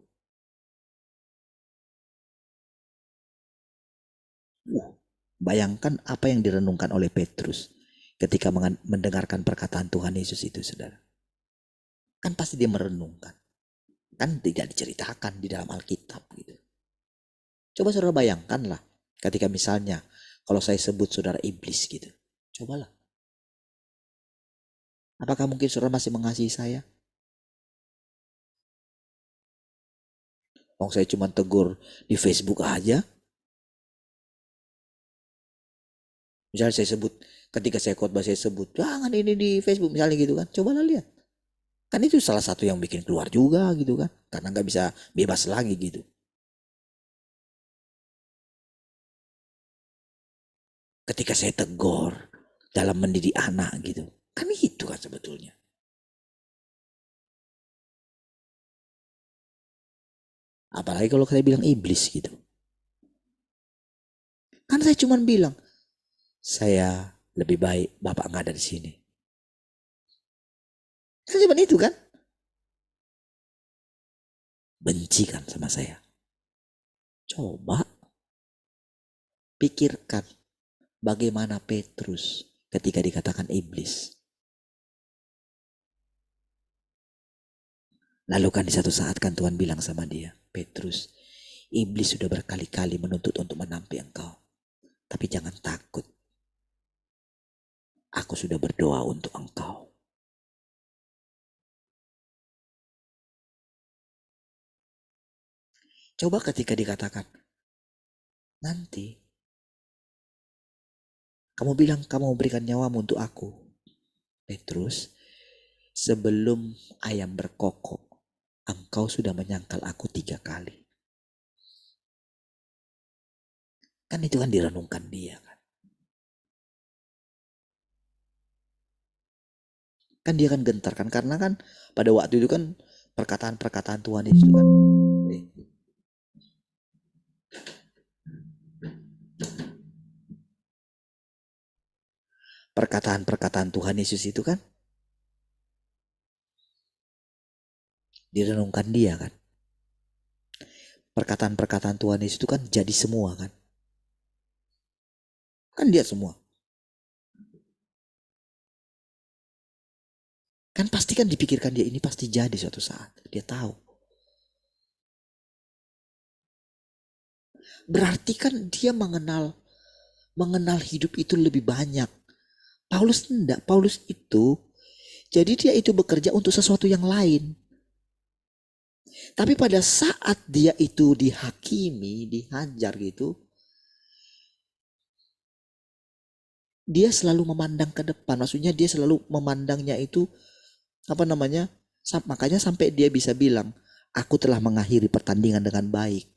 Bayangkan apa yang direnungkan oleh Petrus ketika mendengarkan perkataan Tuhan Yesus itu, saudara. Kan pasti dia merenungkan. Kan tidak diceritakan di dalam Alkitab gitu. Coba saudara bayangkanlah ketika misalnya kalau saya sebut saudara iblis gitu. Cobalah. Apakah mungkin saudara masih mengasihi saya? Saya cuma tegur di Facebook aja. Misalnya saya sebut, ketika saya khotbah saya sebut, jangan ini di Facebook misalnya gitu kan. Cobalah lihat. Kan itu salah satu yang bikin keluar juga gitu kan. Karena gak bisa bebas lagi gitu. Ketika saya tegur dalam mendidik anak gitu. Kan itu kan sebetulnya. Apalagi kalau saya bilang iblis gitu. Kan saya cuma bilang, saya lebih baik Bapak nggak ada di sini. Kan cuma itu kan. Benci kan sama saya. Coba pikirkan bagaimana Petrus ketika dikatakan iblis. Lalu kan di satu saat kan Tuhan bilang sama dia, Petrus, iblis sudah berkali-kali menuntut untuk menampi engkau. Tapi jangan takut. Aku sudah berdoa untuk engkau. Coba ketika dikatakan, nanti kamu bilang kamu memberikan nyawamu untuk aku. Petrus, sebelum ayam berkokok, engkau sudah menyangkal aku 3 kali. Kan itu kan direnungkan dia kan. Kan dia kan gentar kan. Karena kan pada waktu itu kan perkataan-perkataan Tuhan itu kan. Perkataan-perkataan Tuhan Yesus itu kan direnungkan dia kan. Perkataan-perkataan Tuhan Yesus itu kan jadi semua kan. Kan dia semua. Kan pasti kan dipikirkan dia ini pasti jadi suatu saat. Dia tahu. Berarti kan dia mengenal hidup itu lebih banyak. Paulus enggak. Paulus itu jadi dia itu bekerja untuk sesuatu yang lain. Tapi pada saat dia itu dihakimi, dihajar gitu, dia selalu memandang ke depan. Maksudnya dia selalu memandangnya itu makanya sampai dia bisa bilang, aku telah mengakhiri pertandingan dengan baik.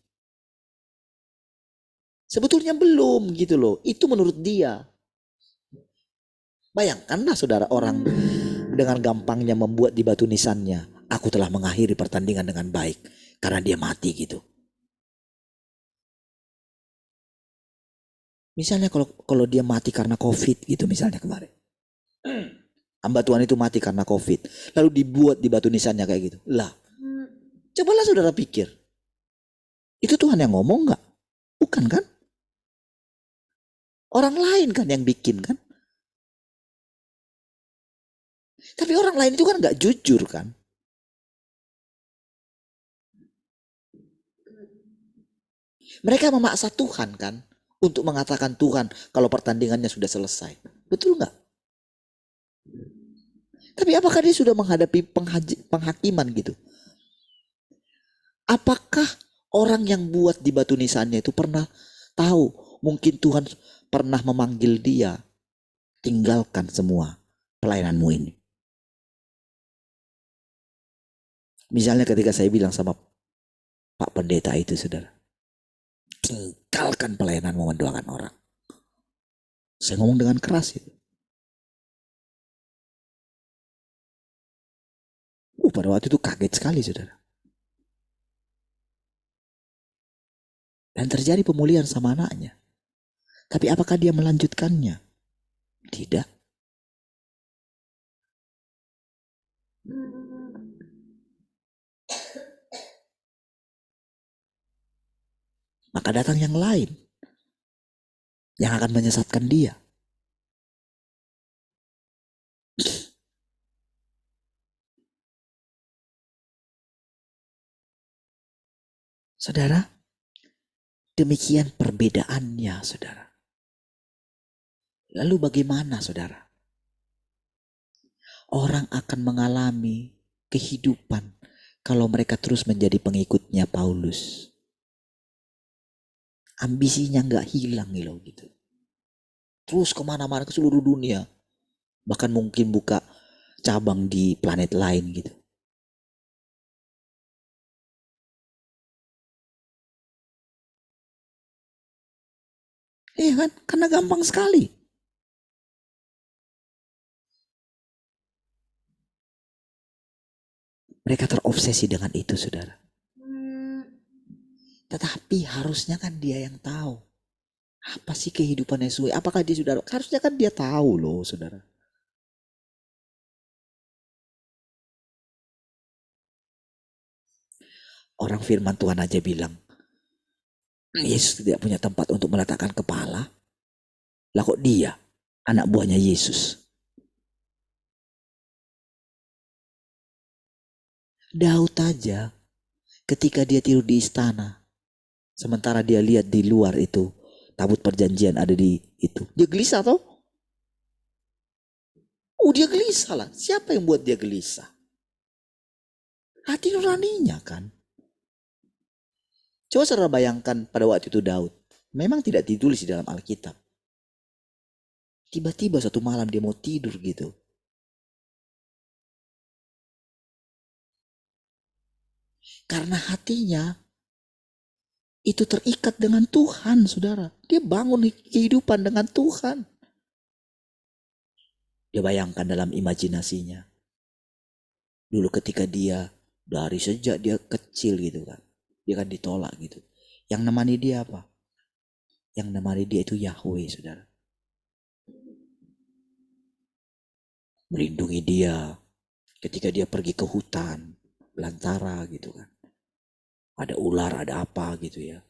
Sebetulnya belum gitu loh. Itu menurut dia. Bayangkanlah saudara, orang dengan gampangnya membuat di batu nisannya, aku telah mengakhiri pertandingan dengan baik. Karena dia mati gitu. Misalnya kalau dia mati karena COVID gitu misalnya kemarin. Hamba Tuhan itu mati karena COVID. Lalu dibuat di batu nisannya kayak gitu. Lah, cobalah saudara pikir. Itu Tuhan yang ngomong gak? Bukan kan? Orang lain kan yang bikin kan? Tapi orang lain itu kan nggak jujur kan. Mereka memaksa Tuhan kan untuk mengatakan Tuhan kalau pertandingannya sudah selesai. Betul nggak? Tapi apakah dia sudah menghadapi penghakiman gitu? Apakah orang yang buat di batu nisannya itu pernah tahu mungkin Tuhan pernah memanggil dia, tinggalkan semua pelayananmu ini. Misalnya ketika saya bilang sama Pak Pendeta itu, saudara, tinggalkan pelayananmu mendoakan orang. Saya ngomong dengan keras itu. Pada waktu itu kaget sekali, saudara. Dan terjadi pemulihan sama anaknya. Tapi apakah dia melanjutkannya? Tidak. Maka datang yang lain yang akan menyesatkan dia. Saudara, demikian perbedaannya, saudara. Lalu bagaimana, saudara? Orang akan mengalami kehidupan kalau mereka terus menjadi pengikutnya Paulus. Ambisinya nggak hilang gitu. Terus kemana-mana ke seluruh dunia. Bahkan mungkin buka cabang di planet lain gitu. Iya kan? Karena gampang sekali. Mereka terobsesi dengan itu, saudara. Tetapi harusnya kan dia yang tahu. Apa sih kehidupan Yesus? Apakah dia sudah? Harusnya kan dia tahu loh, saudara. Orang firman Tuhan aja bilang, Yesus tidak punya tempat untuk meletakkan kepala. Lah kok dia, anak buahnya Yesus. Daud aja ketika dia tidur di istana, sementara dia lihat di luar itu tabut perjanjian ada di itu, dia gelisah toh? Oh, dia gelisah lah. Siapa yang buat dia gelisah? Hati nuraninya kan. Coba saudara bayangkan pada waktu itu Daud, memang tidak ditulis di dalam Alkitab. Tiba-tiba satu malam dia mau tidur gitu. Karena hatinya itu terikat dengan Tuhan, saudara. Dia bangun kehidupan dengan Tuhan. Dia bayangkan dalam imajinasinya. Dulu ketika dia, dari sejak dia kecil gitu kan. Dia kan ditolak gitu. Yang nemani dia apa? Yang nemani dia itu Yahweh, saudara. Melindungi dia ketika dia pergi ke hutan, belantara gitu kan. Ada ular, ada apa gitu ya.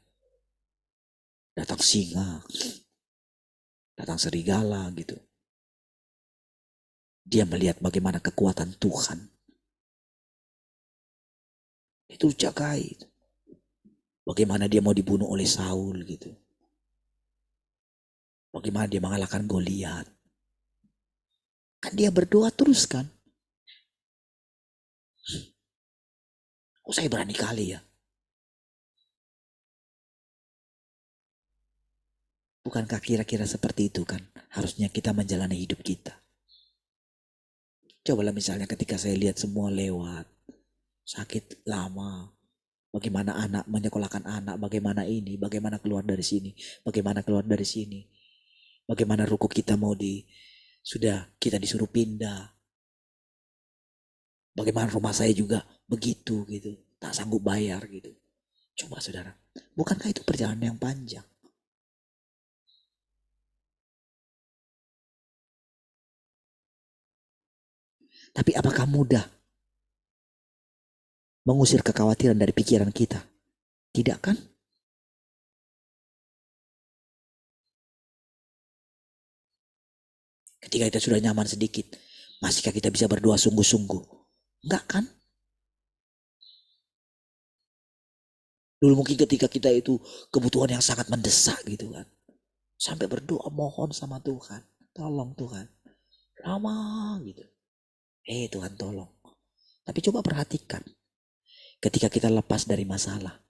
Datang singa, datang serigala gitu. Dia melihat bagaimana kekuatan Tuhan. Itu jagai. Bagaimana dia mau dibunuh oleh Saul gitu. Bagaimana dia mengalahkan Goliat. Kan dia berdoa terus kan. Oh, saya berani kali ya. Bukankah kira-kira seperti itu kan harusnya kita menjalani hidup kita. Cobalah misalnya ketika saya lihat semua lewat. Sakit lama. Bagaimana anak menyekolahkan anak. Bagaimana ini. Bagaimana keluar dari sini. Bagaimana keluar dari sini. Bagaimana ruko kita sudah kita disuruh pindah. Bagaimana rumah saya juga begitu gitu. Tak sanggup bayar gitu. Coba saudara. Bukankah itu perjalanan yang panjang? Tapi apakah mudah mengusir kekhawatiran dari pikiran kita? Tidak kan? Ketika kita sudah nyaman sedikit, Masihkah kita bisa berdoa sungguh-sungguh? Enggak kan? Dulu mungkin ketika kita itu kebutuhan yang sangat mendesak gitu kan. Sampai berdoa mohon sama Tuhan. Tolong Tuhan. Lama gitu. Tuhan tolong. Tapi coba perhatikan. Ketika kita lepas dari masalah.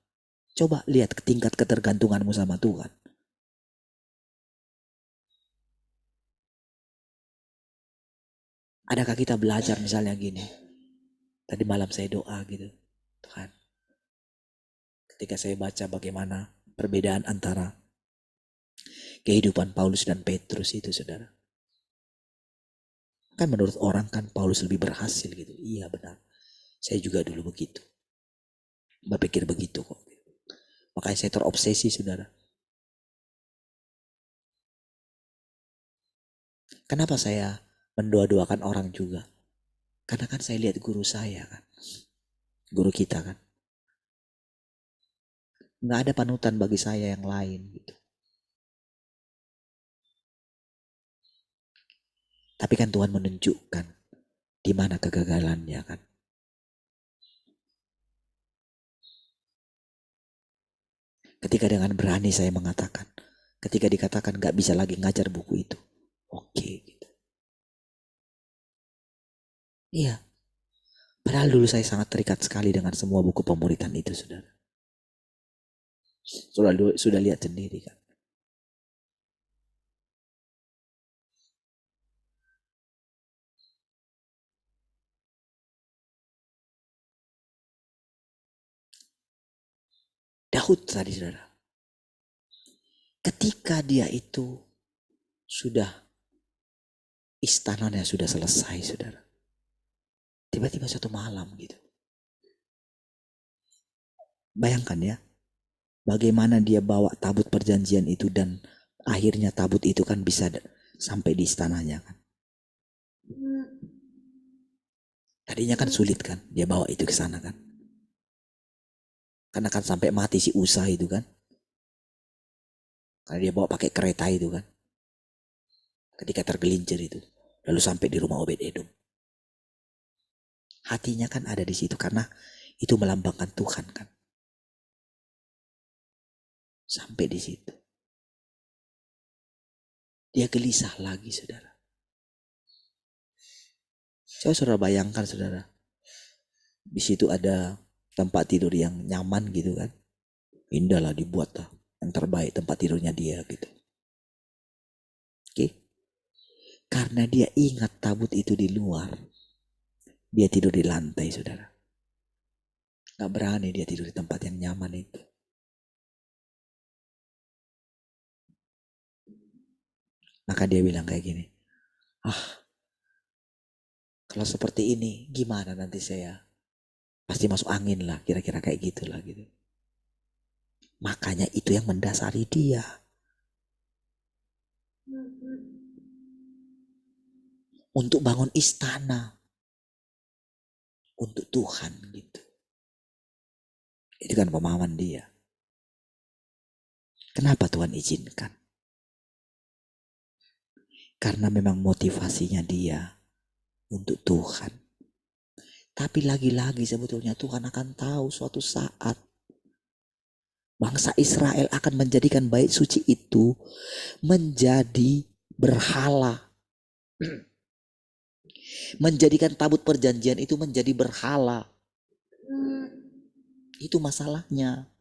Coba lihat tingkat ketergantunganmu sama Tuhan. Adakah kita belajar misalnya gini. Tadi malam saya doa gitu. Tuhan. Ketika saya baca bagaimana perbedaan antara kehidupan Paulus dan Petrus itu, saudara. Kan menurut orang kan Paulus lebih berhasil gitu. Iya benar. Saya juga dulu begitu. Berpikir begitu kok. Makanya saya terobsesi, saudara. Kenapa saya mendoa-doakan orang juga? Karena kan saya lihat guru saya kan. Guru kita kan. Nggak ada panutan bagi saya yang lain gitu. Tapi kan Tuhan menunjukkan di mana kegagalannya kan. Ketika dengan berani saya mengatakan, ketika dikatakan nggak bisa lagi ngajar buku itu, oke gitu. Iya. Padahal dulu saya sangat terikat sekali dengan semua buku pemuritan itu, saudara. Sudah lihat sendiri kan. Daud tadi, saudara. Ketika dia itu sudah istananya sudah selesai, saudara. Tiba-tiba satu malam gitu. Bayangkan ya, bagaimana dia bawa tabut perjanjian itu dan akhirnya tabut itu kan bisa sampai di istananya kan. Tadinya kan sulit kan, dia bawa itu ke sana kan. Karena kan sampai mati si Usa itu kan. Karena dia bawa pakai kereta itu kan. Ketika tergelincir itu. Lalu sampai di rumah Obed-Edom. Hatinya kan ada di situ karena itu melambangkan Tuhan kan. Sampai di situ. Dia gelisah lagi, saudara. Saudara bayangkan, saudara. Di situ ada tempat tidur yang nyaman gitu kan. Indah lah dibuat lah. Yang terbaik tempat tidurnya dia gitu. Oke. Karena dia ingat tabut itu di luar. Dia tidur di lantai, saudara. Gak berani dia tidur di tempat yang nyaman itu. Maka dia bilang kayak gini. Kalau seperti ini gimana nanti saya? Pasti masuk angin lah, kira-kira kayak gitulah gitu. Makanya itu yang mendasari dia. Untuk bangun istana. Untuk Tuhan gitu. Itu kan pemahaman dia. Kenapa Tuhan izinkan? Karena memang motivasinya dia untuk Tuhan. Tapi lagi-lagi sebetulnya Tuhan akan tahu suatu saat bangsa Israel akan menjadikan bait suci itu menjadi berhala. Menjadikan tabut perjanjian itu menjadi berhala. Itu masalahnya.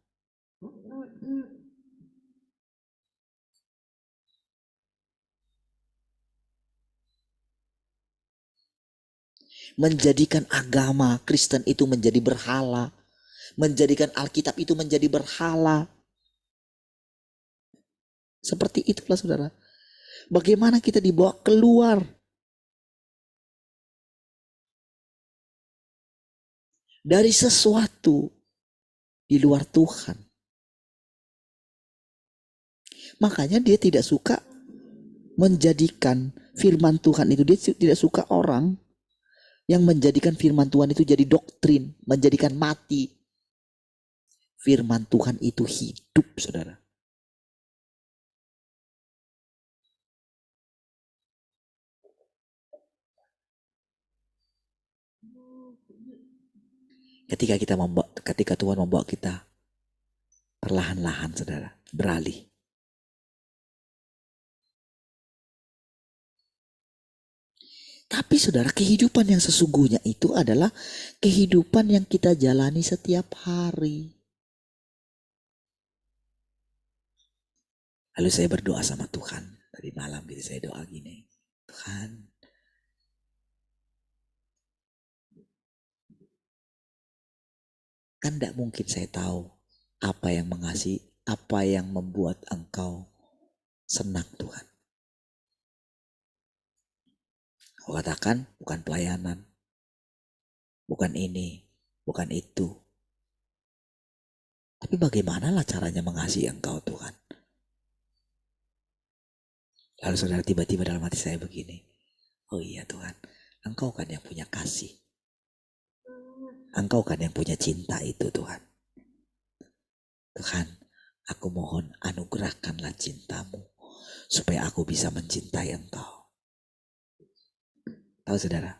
Menjadikan agama Kristen itu menjadi berhala. Menjadikan Alkitab itu menjadi berhala. Seperti itulah, saudara. Bagaimana kita dibawa keluar dari sesuatu di luar Tuhan. Makanya dia tidak suka menjadikan firman Tuhan itu. Dia tidak suka orang yang menjadikan firman Tuhan itu jadi doktrin, menjadikan mati. Firman Tuhan itu hidup, saudara. Ketika Tuhan membawa kita perlahan-lahan, saudara, beralih. Tapi saudara, kehidupan yang sesungguhnya itu adalah kehidupan yang kita jalani setiap hari. Lalu saya berdoa sama Tuhan. Tadi malam gitu saya doa gini. Tuhan, kan tidak mungkin saya tahu apa yang mengasihi, apa yang membuat Engkau senang Tuhan. Kau katakan bukan pelayanan, bukan ini, bukan itu. Tapi bagaimanalah caranya mengasihi Engkau Tuhan? Lalu saudara, tiba-tiba dalam hati saya begini. Oh iya Tuhan, Engkau kan yang punya kasih. Engkau kan yang punya cinta itu Tuhan. Tuhan, aku mohon anugerahkanlah cintamu supaya aku bisa mencintai Engkau. Tahu saudara?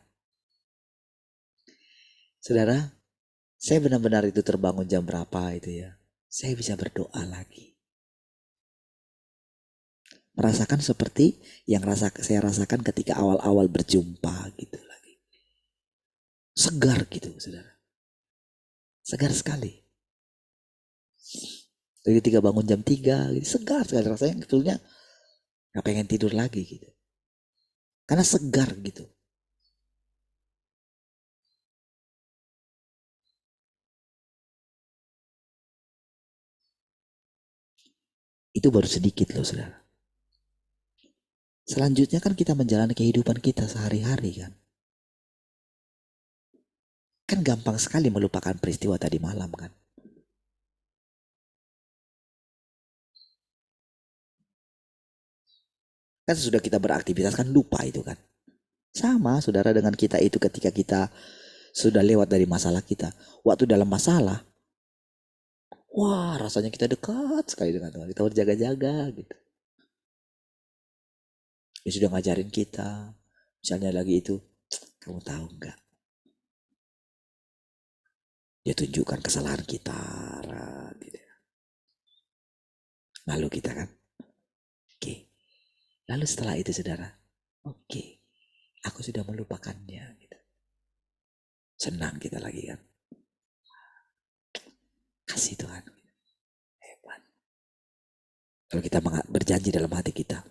Saudara, saya benar-benar itu terbangun jam berapa itu ya. Saya bisa berdoa lagi. Merasakan seperti yang saya rasakan ketika awal-awal berjumpa gitu lagi. Segar gitu saudara. Segar sekali. Dari 3 bangun jam 3 gitu. Segar sekali rasanya, sebetulnya gak pengen tidur lagi gitu. Karena segar gitu. Itu baru sedikit loh saudara. Selanjutnya kan kita menjalani kehidupan kita sehari-hari kan. Kan gampang sekali melupakan peristiwa tadi malam kan. Kan sudah kita beraktivitas kan lupa itu kan. Sama saudara dengan kita itu ketika kita sudah lewat dari masalah kita. Waktu dalam masalah, wah rasanya kita dekat sekali dengan Tuhan. Kita berjaga-jaga gitu. Dia sudah ngajarin kita. Misalnya lagi itu, kamu tahu enggak? Dia tunjukkan kesalahan kita. Gitu. Lalu kita kan, oke. Lalu setelah itu saudara, oke. Aku sudah melupakannya. Gitu. Senang kita lagi kan. Kasih Tuhan. Hebat. Kalau kita berjanji dalam hati kita,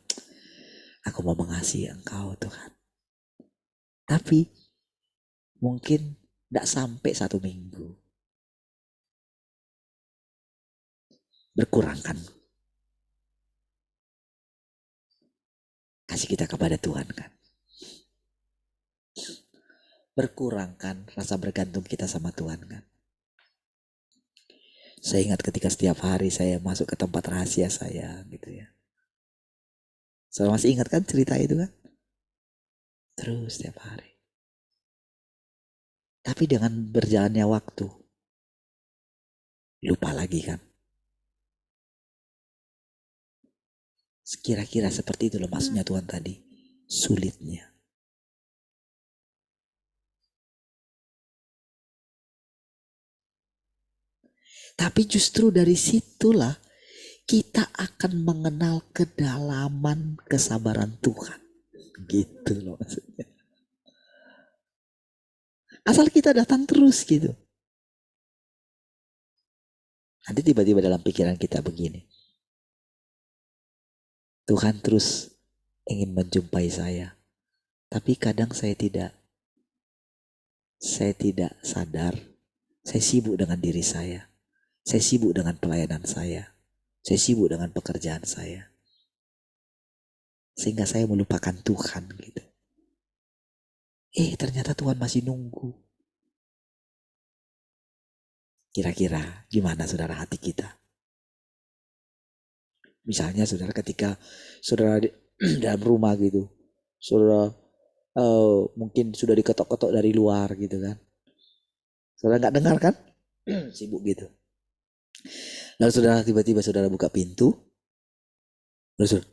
aku mau mengasihi Engkau Tuhan. Tapi mungkin tidak sampai 1 minggu. Berkurangkan kasih kita kepada Tuhan kan. Berkurangkan rasa bergantung kita sama Tuhan kan. Saya ingat ketika setiap hari saya masuk ke tempat rahasia saya gitu ya. Saya masih ingat kan cerita itu kan. Terus setiap hari. Tapi dengan berjalannya waktu, lupa lagi kan. Kira-kira seperti itu loh maksudnya Tuhan tadi. Sulitnya. Tapi justru dari situlah kita akan mengenal kedalaman kesabaran Tuhan. Gitu loh maksudnya. Asal kita datang terus gitu. Nanti tiba-tiba dalam pikiran kita begini. Tuhan terus ingin menjumpai saya. Tapi kadang saya tidak sadar. Saya sibuk dengan diri saya. Saya sibuk dengan pelayanan saya. Saya sibuk dengan pekerjaan saya. Sehingga saya melupakan Tuhan gitu. Ternyata Tuhan masih nunggu. Kira-kira gimana saudara hati kita? Misalnya saudara ketika saudara dalam rumah gitu. Saudara mungkin sudah diketok-ketok dari luar gitu kan. Saudara gak dengar kan? Sibuk gitu. Lalu saudara tiba-tiba saudara buka pintu. Lalu saudara,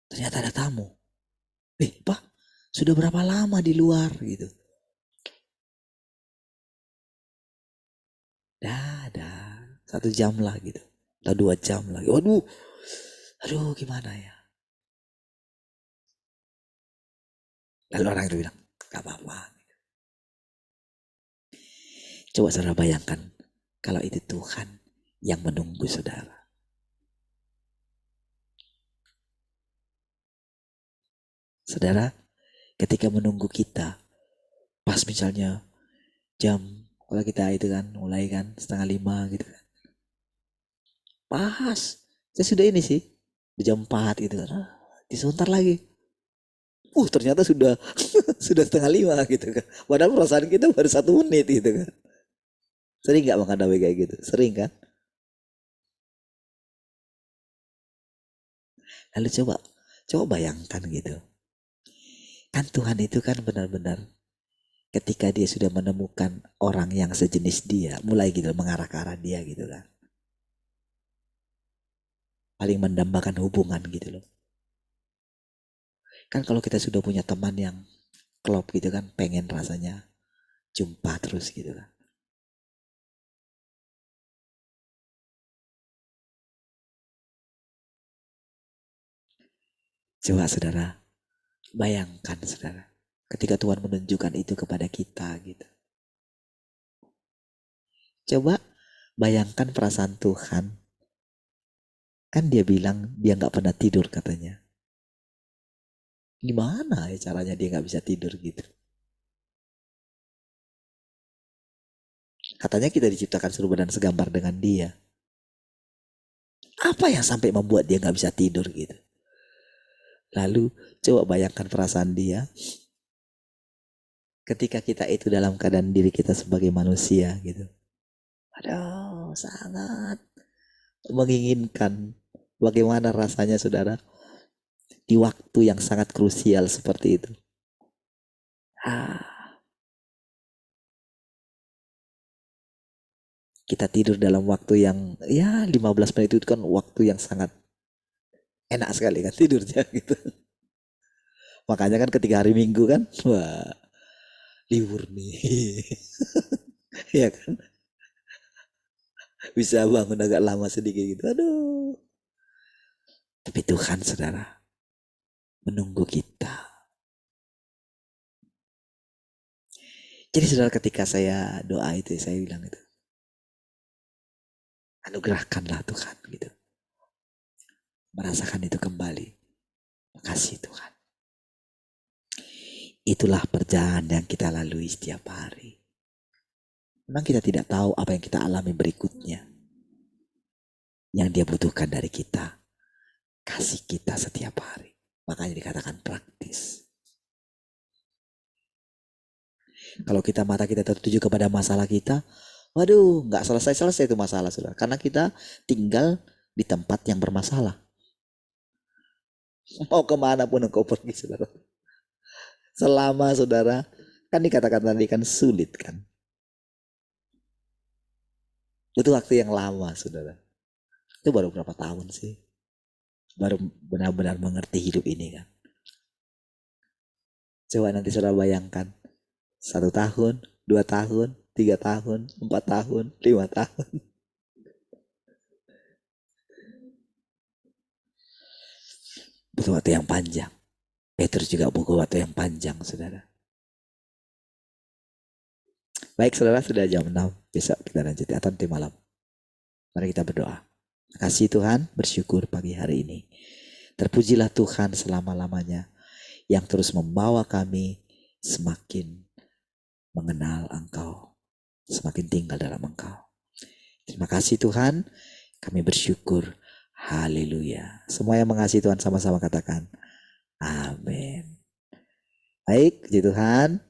ternyata ada tamu. Pak, sudah berapa lama di luar gitu. Dah 1 jam lah gitu, atau 2 jam lagi. Waduh, aduh gimana ya. Lalu orang itu bilang, gak apa-apa. Coba saudara bayangkan, kalau itu Tuhan yang menunggu saudara. Saudara, ketika menunggu kita, pas misalnya jam, kalau kita itu kan mulai kan 4:30 gitu kan. Pas, saya sudah ini sih, di jam 4 gitu kan. Sebentar lagi. Ternyata sudah sudah 4:30 gitu kan. Padahal perasaan kita baru 1 menit gitu kan. Sering gak menghadapi kayak gitu? Sering kan? Lalu coba bayangkan gitu. Kan Tuhan itu kan benar-benar ketika dia sudah menemukan orang yang sejenis dia, mulai gitu mengarah ke arah dia gitu kan. Paling mendambakan hubungan gitu loh. Kan kalau kita sudah punya teman yang klop gitu kan, pengen rasanya jumpa terus gitu kan. Coba saudara, bayangkan saudara, ketika Tuhan menunjukkan itu kepada kita gitu. Coba bayangkan perasaan Tuhan. Kan dia bilang dia gak pernah tidur katanya. Gimana ya caranya dia gak bisa tidur gitu? Katanya kita diciptakan serupa dan segambar dengan dia. Apa yang sampai membuat dia gak bisa tidur gitu? Lalu coba bayangkan perasaan dia ketika kita itu dalam keadaan diri kita sebagai manusia gitu. Aduh, sangat menginginkan bagaimana rasanya saudara di waktu yang sangat krusial seperti itu. Kita tidur dalam waktu yang ya 15 menit itu kan waktu yang sangat enak sekali kan tidurnya gitu. Makanya kan ketika hari Minggu kan, wah libur nih. Ya kan, bisa bangun agak lama sedikit gitu. Aduh. Tapi Tuhan saudara menunggu kita. Jadi saudara ketika saya doa itu saya bilang itu, anugerahkanlah Tuhan gitu. Merasakan itu kembali. Makasih Tuhan. Itulah perjalanan yang kita lalui setiap hari. Memang kita tidak tahu apa yang kita alami berikutnya. Yang dia butuhkan dari kita. Kasih kita setiap hari. Makanya dikatakan praktis. Kalau mata kita tertuju kepada masalah kita, waduh, nggak selesai-selesai itu masalah, saudara. Karena kita tinggal di tempat yang bermasalah. Mau kemana pun engkau pergi, saudara. Selama saudara, kan dikatakan tadi kan sulit kan. Itu waktu yang lama, saudara. Itu baru berapa tahun sih? Baru benar-benar mengerti hidup ini kan. Coba nanti saudara bayangkan. 1 tahun, 2 tahun, 3 tahun, 4 tahun, 5 tahun. Butuh waktu yang panjang. Petrus juga butuh waktu yang panjang, saudara. Baik, saudara, sudah jam 6. Besok kita lanjut atau nanti malam. Mari kita berdoa. Kasih Tuhan, bersyukur pagi hari ini. Terpujilah Tuhan selama-lamanya yang terus membawa kami semakin mengenal Engkau, semakin tinggal dalam Engkau. Terima kasih Tuhan, kami bersyukur. Haleluya. Semua yang mengasihi Tuhan sama-sama katakan amin. Baik, puji Tuhan.